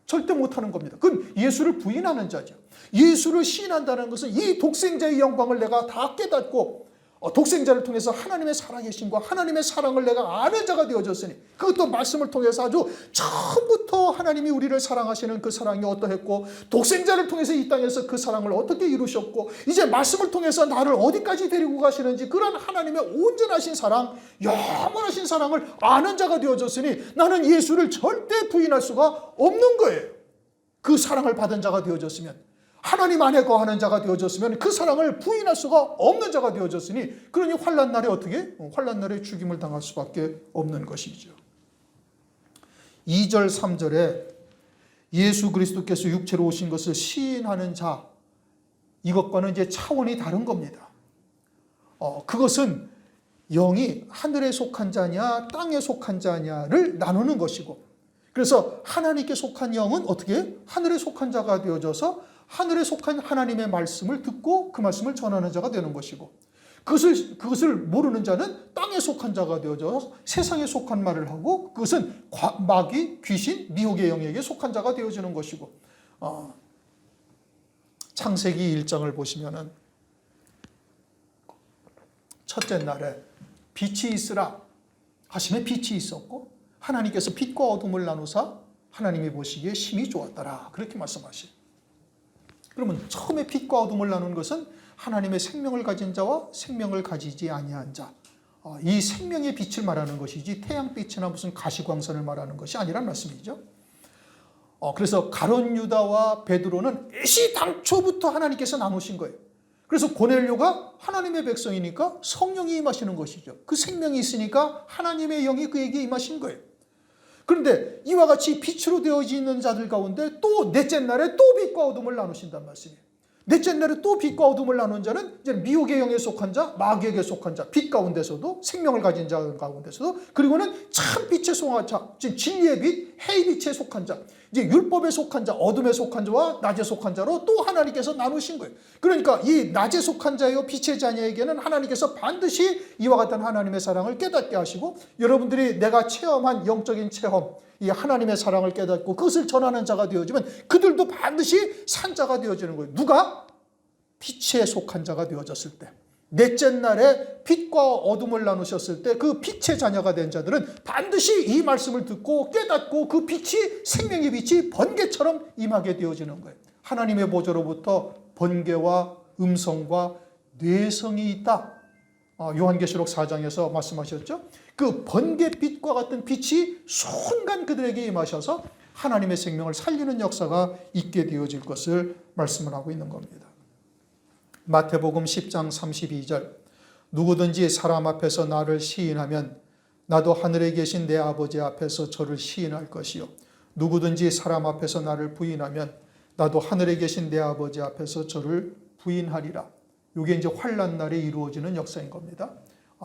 [SPEAKER 1] 절대 못하는 겁니다. 그건 예수를 부인하는 자죠. 예수를 시인한다는 것은 이 독생자의 영광을 내가 다 깨닫고 독생자를 통해서 하나님의 살아계심과 하나님의 사랑을 내가 아는 자가 되어졌으니, 그것도 말씀을 통해서 아주 처음부터 하나님이 우리를 사랑하시는 그 사랑이 어떠했고, 독생자를 통해서 이 땅에서 그 사랑을 어떻게 이루셨고, 이제 말씀을 통해서 나를 어디까지 데리고 가시는지, 그런 하나님의 온전하신 사랑, 영원하신 사랑을 아는 자가 되어졌으니 나는 예수를 절대 부인할 수가 없는 거예요. 그 사랑을 받은 자가 되어졌으면, 하나님 안에 거하는 자가 되어졌으면 그 사랑을 부인할 수가 없는 자가 되어졌으니, 그러니 환난 날에 어떻게? 환난 날에 죽임을 당할 수밖에 없는 것이죠. 2절 3절에 예수 그리스도께서 육체로 오신 것을 시인하는 자, 이것과는 이제 차원이 다른 겁니다. 그것은 영이 하늘에 속한 자냐 땅에 속한 자냐를 나누는 것이고, 그래서 하나님께 속한 영은 어떻게? 하늘에 속한 자가 되어져서 하늘에 속한 하나님의 말씀을 듣고 그 말씀을 전하는 자가 되는 것이고, 그것을 모르는 자는 땅에 속한 자가 되어져서 세상에 속한 말을 하고, 그것은 마귀, 귀신, 미혹의 영에게 속한 자가 되어지는 것이고, 창세기 1장을 보시면은 첫째 날에 빛이 있으라 하시면 빛이 있었고, 하나님께서 빛과 어둠을 나누사 하나님이 보시기에 심히 좋았더라, 그렇게 말씀하시죠. 그러면 처음에 빛과 어둠을 나눈 것은 하나님의 생명을 가진 자와 생명을 가지지 아니한 자, 이 생명의 빛을 말하는 것이지 태양빛이나 무슨 가시광선을 말하는 것이 아니란 말씀이죠. 그래서 가룟 유다와 베드로는 애시당초부터 하나님께서 나누신 거예요. 그래서 고넬료가 하나님의 백성이니까 성령이 임하시는 것이죠. 그 생명이 있으니까 하나님의 영이 그에게 임하신 거예요. 그런데 이와 같이 빛으로 되어지는 자들 가운데 또 넷째 날에 또 빛과 어둠을 나누신단 말씀이에요. 넷째 날에 또 빛과 어둠을 나눈 자는 이제 미혹의 영에 속한 자, 마귀에게 속한 자, 빛 가운데서도, 생명을 가진 자 가운데서도, 그리고는 참 빛에 속한 자, 진리의 빛, 해의 빛에 속한 자, 이제 율법에 속한 자, 어둠에 속한 자와 낮에 속한 자로 또 하나님께서 나누신 거예요. 그러니까 이 낮에 속한 자요 빛의 자녀에게는 하나님께서 반드시 이와 같은 하나님의 사랑을 깨닫게 하시고, 여러분들이 내가 체험한 영적인 체험, 이 하나님의 사랑을 깨닫고 그것을 전하는 자가 되어지면 그들도 반드시 산자가 되어지는 거예요. 누가? 빛에 속한 자가 되어졌을 때, 넷째 날에 빛과 어둠을 나누셨을 때 그 빛의 자녀가 된 자들은 반드시 이 말씀을 듣고 깨닫고 그 빛이, 생명의 빛이 번개처럼 임하게 되어지는 거예요. 하나님의 보좌로부터 번개와 음성과 뇌성이 있다, 요한계시록 4장에서 말씀하셨죠. 그 번개빛과 같은 빛이 순간 그들에게 임하셔서 하나님의 생명을 살리는 역사가 있게 되어질 것을 말씀을 하고 있는 겁니다. 마태복음 10장 32절, 누구든지 사람 앞에서 나를 시인하면 나도 하늘에 계신 내 아버지 앞에서 저를 시인할 것이요, 누구든지 사람 앞에서 나를 부인하면 나도 하늘에 계신 내 아버지 앞에서 저를 부인하리라. 이게 이제 환난 날에 이루어지는 역사인 겁니다.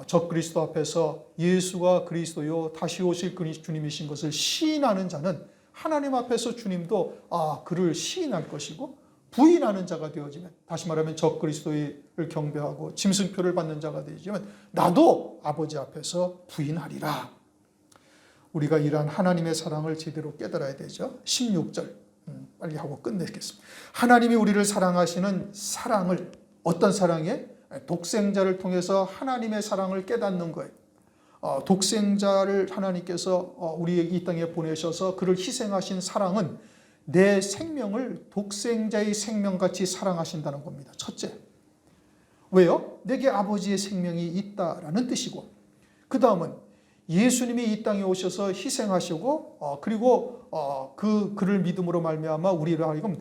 [SPEAKER 1] 적그리스도 앞에서 예수가 그리스도요 다시 오실 주님이신 것을 시인하는 자는 하나님 앞에서 주님도 그를 시인할 것이고, 부인하는 자가 되어지면, 다시 말하면 적그리스도를 경배하고 짐승표를 받는 자가 되어지면 나도 아버지 앞에서 부인하리라. 우리가 이러한 하나님의 사랑을 제대로 깨달아야 되죠. 16절 빨리 하고 끝내겠습니다. 하나님이 우리를 사랑하시는 사랑을, 어떤 사랑에? 독생자를 통해서 하나님의 사랑을 깨닫는 거예요. 독생자를 하나님께서 우리에게 이 땅에 보내셔서 그를 희생하신 사랑은 내 생명을 독생자의 생명같이 사랑하신다는 겁니다. 첫째. 왜요? 내게 아버지의 생명이 있다라는 뜻이고, 그 다음은 예수님이 이 땅에 오셔서 희생하시고, 그리고 그를 믿음으로 말미암아 우리를 하여금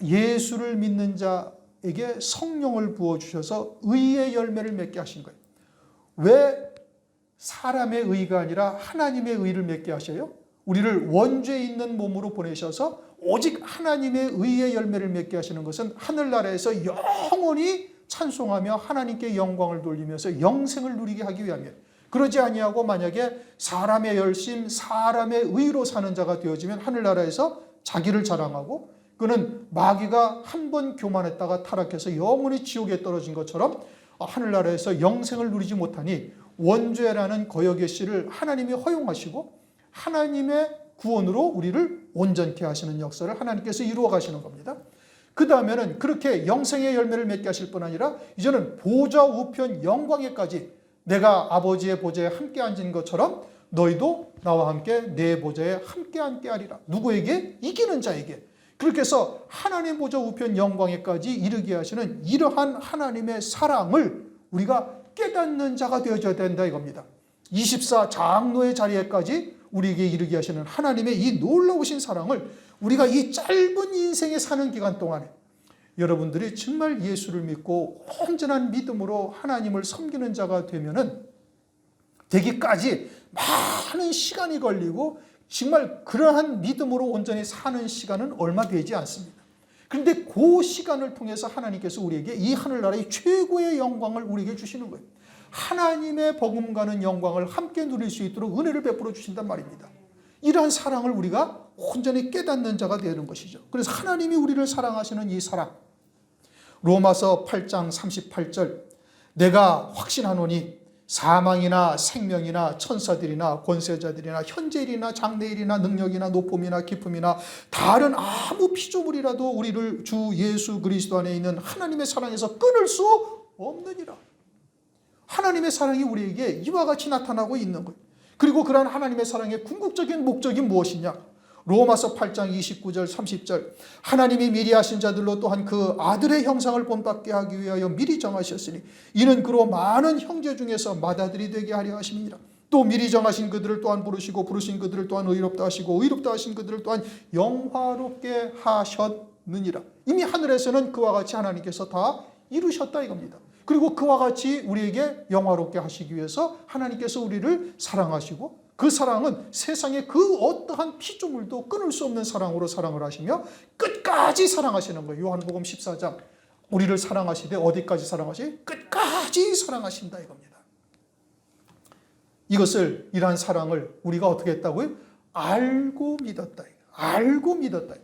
[SPEAKER 1] 예수를 믿는 자에게 성령을 부어주셔서 의의 열매를 맺게 하신 거예요. 왜 사람의 의가 아니라 하나님의 의를 맺게 하셔요? 우리를 원죄 있는 몸으로 보내셔서 오직 하나님의 의의 열매를 맺게 하시는 것은 하늘나라에서 영원히 찬송하며 하나님께 영광을 돌리면서 영생을 누리게 하기 위함이에요. 그러지 아니하고 만약에 사람의 열심, 사람의 의로 사는 자가 되어지면 하늘나라에서 자기를 자랑하고, 그는 마귀가 한 번 교만했다가 타락해서 영원히 지옥에 떨어진 것처럼 하늘나라에서 영생을 누리지 못하니 원죄라는 거역의 씨를 하나님이 허용하시고 하나님의 구원으로 우리를 온전케 하시는 역사를 하나님께서 이루어 가시는 겁니다. 그 다음에는 그렇게 영생의 열매를 맺게 하실 뿐 아니라 이제는 보좌 우편 영광에까지 내가 아버지의 보좌에 함께 앉은 것처럼 너희도 나와 함께 내 보좌에 함께 앉게 하리라. 누구에게? 이기는 자에게. 그렇게 해서 하나님 보좌 우편 영광에까지 이르게 하시는 이러한 하나님의 사랑을 우리가 깨닫는 자가 되어져야 된다 이겁니다. 24 장로의 자리에까지 우리에게 이르게 하시는 하나님의 이 놀라우신 사랑을 우리가 이 짧은 인생에 사는 기간 동안에 여러분들이 정말 예수를 믿고 온전한 믿음으로 하나님을 섬기는 자가 되기까지 많은 시간이 걸리고 정말 그러한 믿음으로 온전히 사는 시간은 얼마 되지 않습니다. 그런데 그 시간을 통해서 하나님께서 우리에게 이 하늘나라의 최고의 영광을 우리에게 주시는 거예요. 하나님의 버금가는 영광을 함께 누릴 수 있도록 은혜를 베풀어 주신단 말입니다. 이러한 사랑을 우리가 온전히 깨닫는 자가 되는 것이죠. 그래서 하나님이 우리를 사랑하시는 이 사랑, 로마서 8장 38절, 내가 확신하노니 사망이나 생명이나 천사들이나 권세자들이나 현재일이나 장래일이나 능력이나 높음이나 깊음이나 다른 아무 피조물이라도 우리를 주 예수 그리스도 안에 있는 하나님의 사랑에서 끊을 수 없느니라. 하나님의 사랑이 우리에게 이와 같이 나타나고 있는 거예요. 그리고 그러한 하나님의 사랑의 궁극적인 목적이 무엇이냐? 로마서 8장 29절 30절, 하나님이 미리 하신 자들로 또한 그 아들의 형상을 본받게 하기 위하여 미리 정하셨으니 이는 그로 많은 형제 중에서 맏아들이 되게 하려 하심이니라. 또 미리 정하신 그들을 또한 부르시고 부르신 그들을 또한 의롭다 하시고 의롭다 하신 그들을 또한 영화롭게 하셨느니라. 이미 하늘에서는 그와 같이 하나님께서 다 이루셨다 이겁니다. 그리고 그와 같이 우리에게 영화롭게 하시기 위해서 하나님께서 우리를 사랑하시고 그 사랑은 세상의 그 어떠한 피조물도 끊을 수 없는 사랑으로 사랑을 하시며 끝까지 사랑하시는 거예요. 요한복음 14장, 우리를 사랑하시되 어디까지 사랑하시? 끝까지 사랑하신다 이겁니다. 이것을, 이러한 사랑을 우리가 어떻게 했다고요? 알고 믿었다. 알고 믿었다.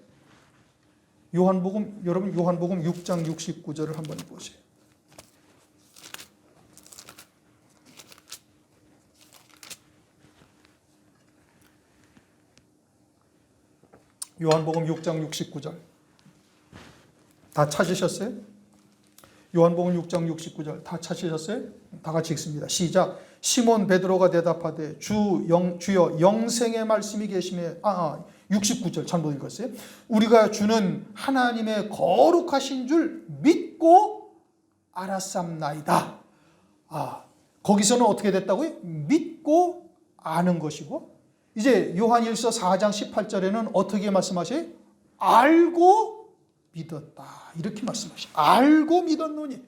[SPEAKER 1] 요한복음, 여러분 요한복음 6장 69절을 한번 보세요. 요한복음 6장 69절. 다 찾으셨어요? 요한복음 6장 69절 다 찾으셨어요? 다 같이 읽습니다. 시작. 시몬 베드로가 대답하되 주여 영생의 말씀이 계심에 69절 잘못 읽었어요. 우리가 주는 하나님의 거룩하신 줄 믿고 알았삼나이다. 거기서는 어떻게 됐다고요? 믿고 아는 것이고, 이제 요한일서 4장 18절에는 어떻게 말씀하셔요? 알고 믿었다. 이렇게 말씀하셔요. 알고 믿었노니.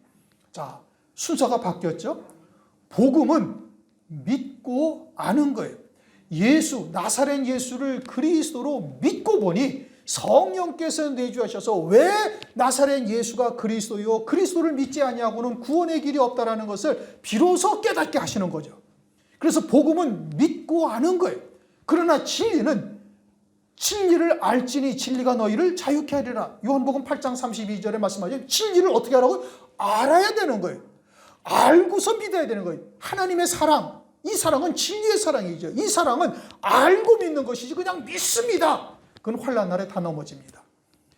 [SPEAKER 1] 자, 순서가 바뀌었죠? 복음은 믿고 아는 거예요. 예수, 나사렛 예수를 그리스도로 믿고 보니 성령께서 내주하셔서 왜 나사렛 예수가 그리스도요, 그리스도를 믿지 아니하고는 구원의 길이 없다라는 것을 비로소 깨닫게 하시는 거죠. 그래서 복음은 믿고 아는 거예요. 그러나 진리는 진리를 알지니 진리가 너희를 자유케 하리라. 요한복음 8장 32절에 말씀하신 진리를 어떻게 하라고? 알아야 되는 거예요. 알고서 믿어야 되는 거예요. 하나님의 사랑, 이 사랑은 진리의 사랑이죠. 이 사랑은 알고 믿는 것이지 그냥 믿습니다. 그건 환난 날에 다 넘어집니다.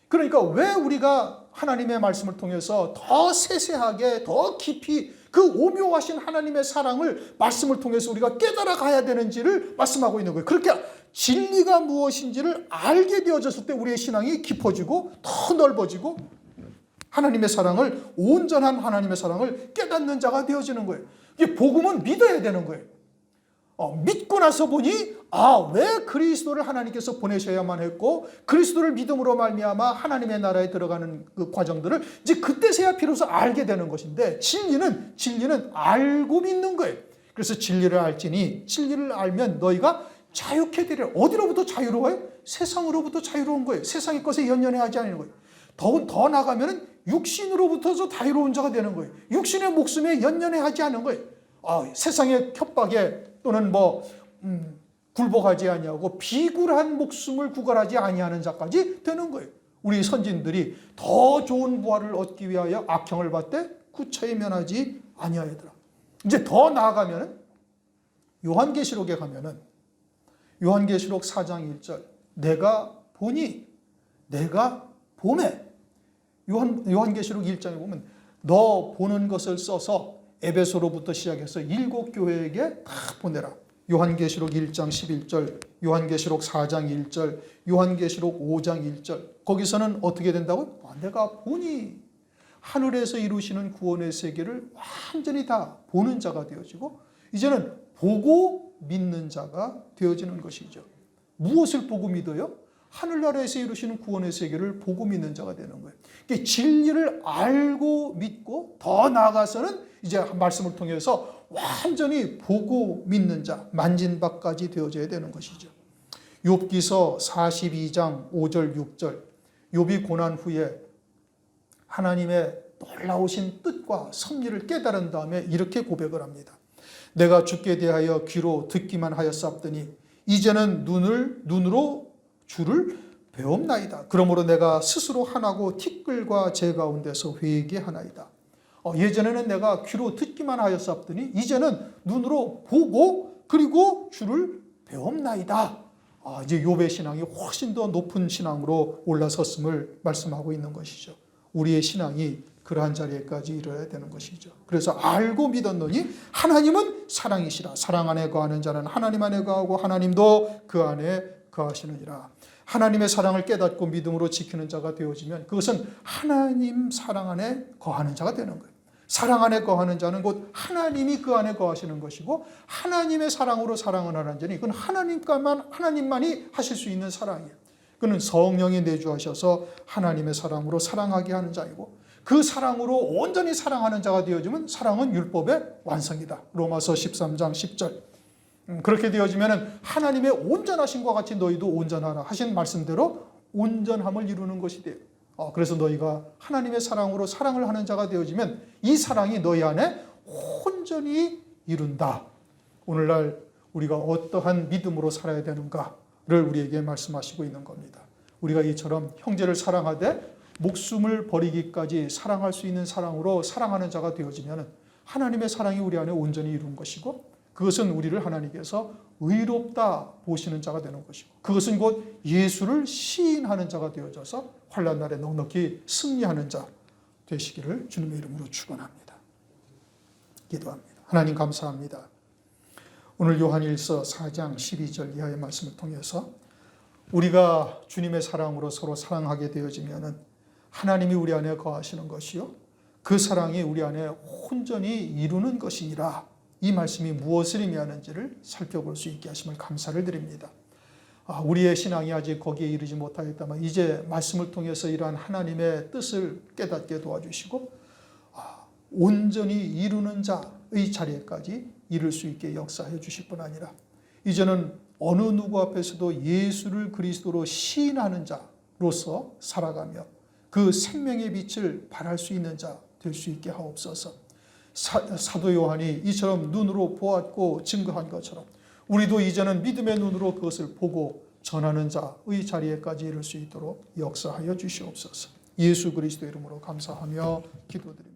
[SPEAKER 1] 그러니까 왜 우리가 하나님의 말씀을 통해서 더 세세하게 더 깊이 그 오묘하신 하나님의 사랑을 말씀을 통해서 우리가 깨달아 가야 되는지를 말씀하고 있는 거예요. 그렇게 진리가 무엇인지를 알게 되어졌을 때 우리의 신앙이 깊어지고 더 넓어지고 하나님의 사랑을, 온전한 하나님의 사랑을 깨닫는 자가 되어지는 거예요. 이게 복음은 믿어야 되는 거예요. 믿고 나서 보니 왜 그리스도를 하나님께서 보내셔야만 했고 그리스도를 믿음으로 말미암아 하나님의 나라에 들어가는 그 과정들을 이제 그때서야 비로소 알게 되는 것인데, 진리는 알고 믿는 거예요. 그래서 진리를 알지니 진리를 알면 너희가 자유케 되리라. 어디로부터 자유로워요? 세상으로부터 자유로운 거예요. 세상의 것에 연연해하지 않는 거예요. 더 나가면은 육신으로부터서 자유로운 자가 되는 거예요. 육신의 목숨에 연연해하지 않는 거예요. 세상의 협박에 또는 굴복하지 아니하고 비굴한 목숨을 구걸하지 아니하는 자까지 되는 거예요. 우리 선진들이 더 좋은 부활을 얻기 위하여 악형을 받되 구차히 면하지 아니하였더라. 이제 더 나아가면 요한계시록에 가면은 요한계시록 4장 1절 내가 보니 내가 보매. 요한계시록 1장에 보면 너 보는 것을 써서 에베소로부터 시작해서 7 교회에게 다 보내라. 요한계시록 1장 11절, 요한계시록 4장 1절, 요한계시록 5장 1절. 거기서는 어떻게 된다고요? 내가 보니 하늘에서 이루시는 구원의 세계를 완전히 다 보는 자가 되어지고 이제는 보고 믿는 자가 되어지는 것이죠. 무엇을 보고 믿어요? 하늘나라에서 이루시는 구원의 세계를 보고 믿는 자가 되는 거예요. 그러니까 진리를 알고 믿고 더 나아가서는 이제 말씀을 통해서 완전히 보고 믿는 자, 만진 바까지 되어져야 되는 것이죠. 욥기서 42장 5절 6절 욥이 고난 후에 하나님의 놀라우신 뜻과 섭리를 깨달은 다음에 이렇게 고백을 합니다. 내가 주께 대하여 귀로 듣기만 하였사옵더니 이제는 눈으로 주를 배움나이다. 그러므로 내가 스스로 하나고 티끌과 재 가운데서 회개하나이다. 예전에는 내가 귀로 듣기만 하였사옵더니 이제는 눈으로 보고 그리고 주를 배움나이다. 이제 욥의 신앙이 훨씬 더 높은 신앙으로 올라섰음을 말씀하고 있는 것이죠. 우리의 신앙이 그러한 자리에까지 이르러야 되는 것이죠. 그래서 알고 믿었노니 하나님은 사랑이시라. 사랑 안에 거하는 자는 하나님 안에 거하고 하나님도 그 안에 거하시느니라. 하나님의 사랑을 깨닫고 믿음으로 지키는 자가 되어지면 그것은 하나님 사랑 안에 거하는 자가 되는 거예요. 사랑 안에 거하는 자는 곧 하나님이 그 안에 거하시는 것이고 하나님의 사랑으로 사랑을 하는 자는 이건 하나님만이 하실 수 있는 사랑이에요. 그는 성령이 내주하셔서 하나님의 사랑으로 사랑하게 하는 자이고 그 사랑으로 온전히 사랑하는 자가 되어지면 사랑은 율법의 완성이다. 로마서 13장 10절. 그렇게 되어지면 하나님의 온전하심과 같이 너희도 온전하라 하신 말씀대로 온전함을 이루는 것이 돼요. 그래서 너희가 하나님의 사랑으로 사랑을 하는 자가 되어지면 이 사랑이 너희 안에 온전히 이룬다. 오늘날 우리가 어떠한 믿음으로 살아야 되는가를 우리에게 말씀하시고 있는 겁니다. 우리가 이처럼 형제를 사랑하되 목숨을 버리기까지 사랑할 수 있는 사랑으로 사랑하는 자가 되어지면 하나님의 사랑이 우리 안에 온전히 이룬 것이고 그것은 우리를 하나님께서 의롭다 보시는 자가 되는 것이고 그것은 곧 예수를 시인하는 자가 되어져서 환난 날에 넉넉히 승리하는 자 되시기를 주님의 이름으로 축원합니다. 기도합니다. 하나님 감사합니다. 오늘 요한일서 4장 12절 이하의 말씀을 통해서 우리가 주님의 사랑으로 서로 사랑하게 되어지면 하나님이 우리 안에 거하시는 것이요 그 사랑이 우리 안에 온전히 이루는 것이니라. 이 말씀이 무엇을 의미하는지를 살펴볼 수 있게 하심을 감사를 드립니다. 우리의 신앙이 아직 거기에 이르지 못하였다면 이제 말씀을 통해서 이러한 하나님의 뜻을 깨닫게 도와주시고 온전히 이루는 자의 자리에까지 이룰 수 있게 역사해 주실 뿐 아니라 이제는 어느 누구 앞에서도 예수를 그리스도로 시인하는 자로서 살아가며 그 생명의 빛을 발할 수 있는 자 될 수 있게 하옵소서. 사도 요한이 이처럼 눈으로 보았고 증거한 것처럼 우리도 이제는 믿음의 눈으로 그것을 보고 전하는 자의 자리에까지 이를 수 있도록 역사하여 주시옵소서. 예수 그리스도 이름으로 감사하며 기도드립니다.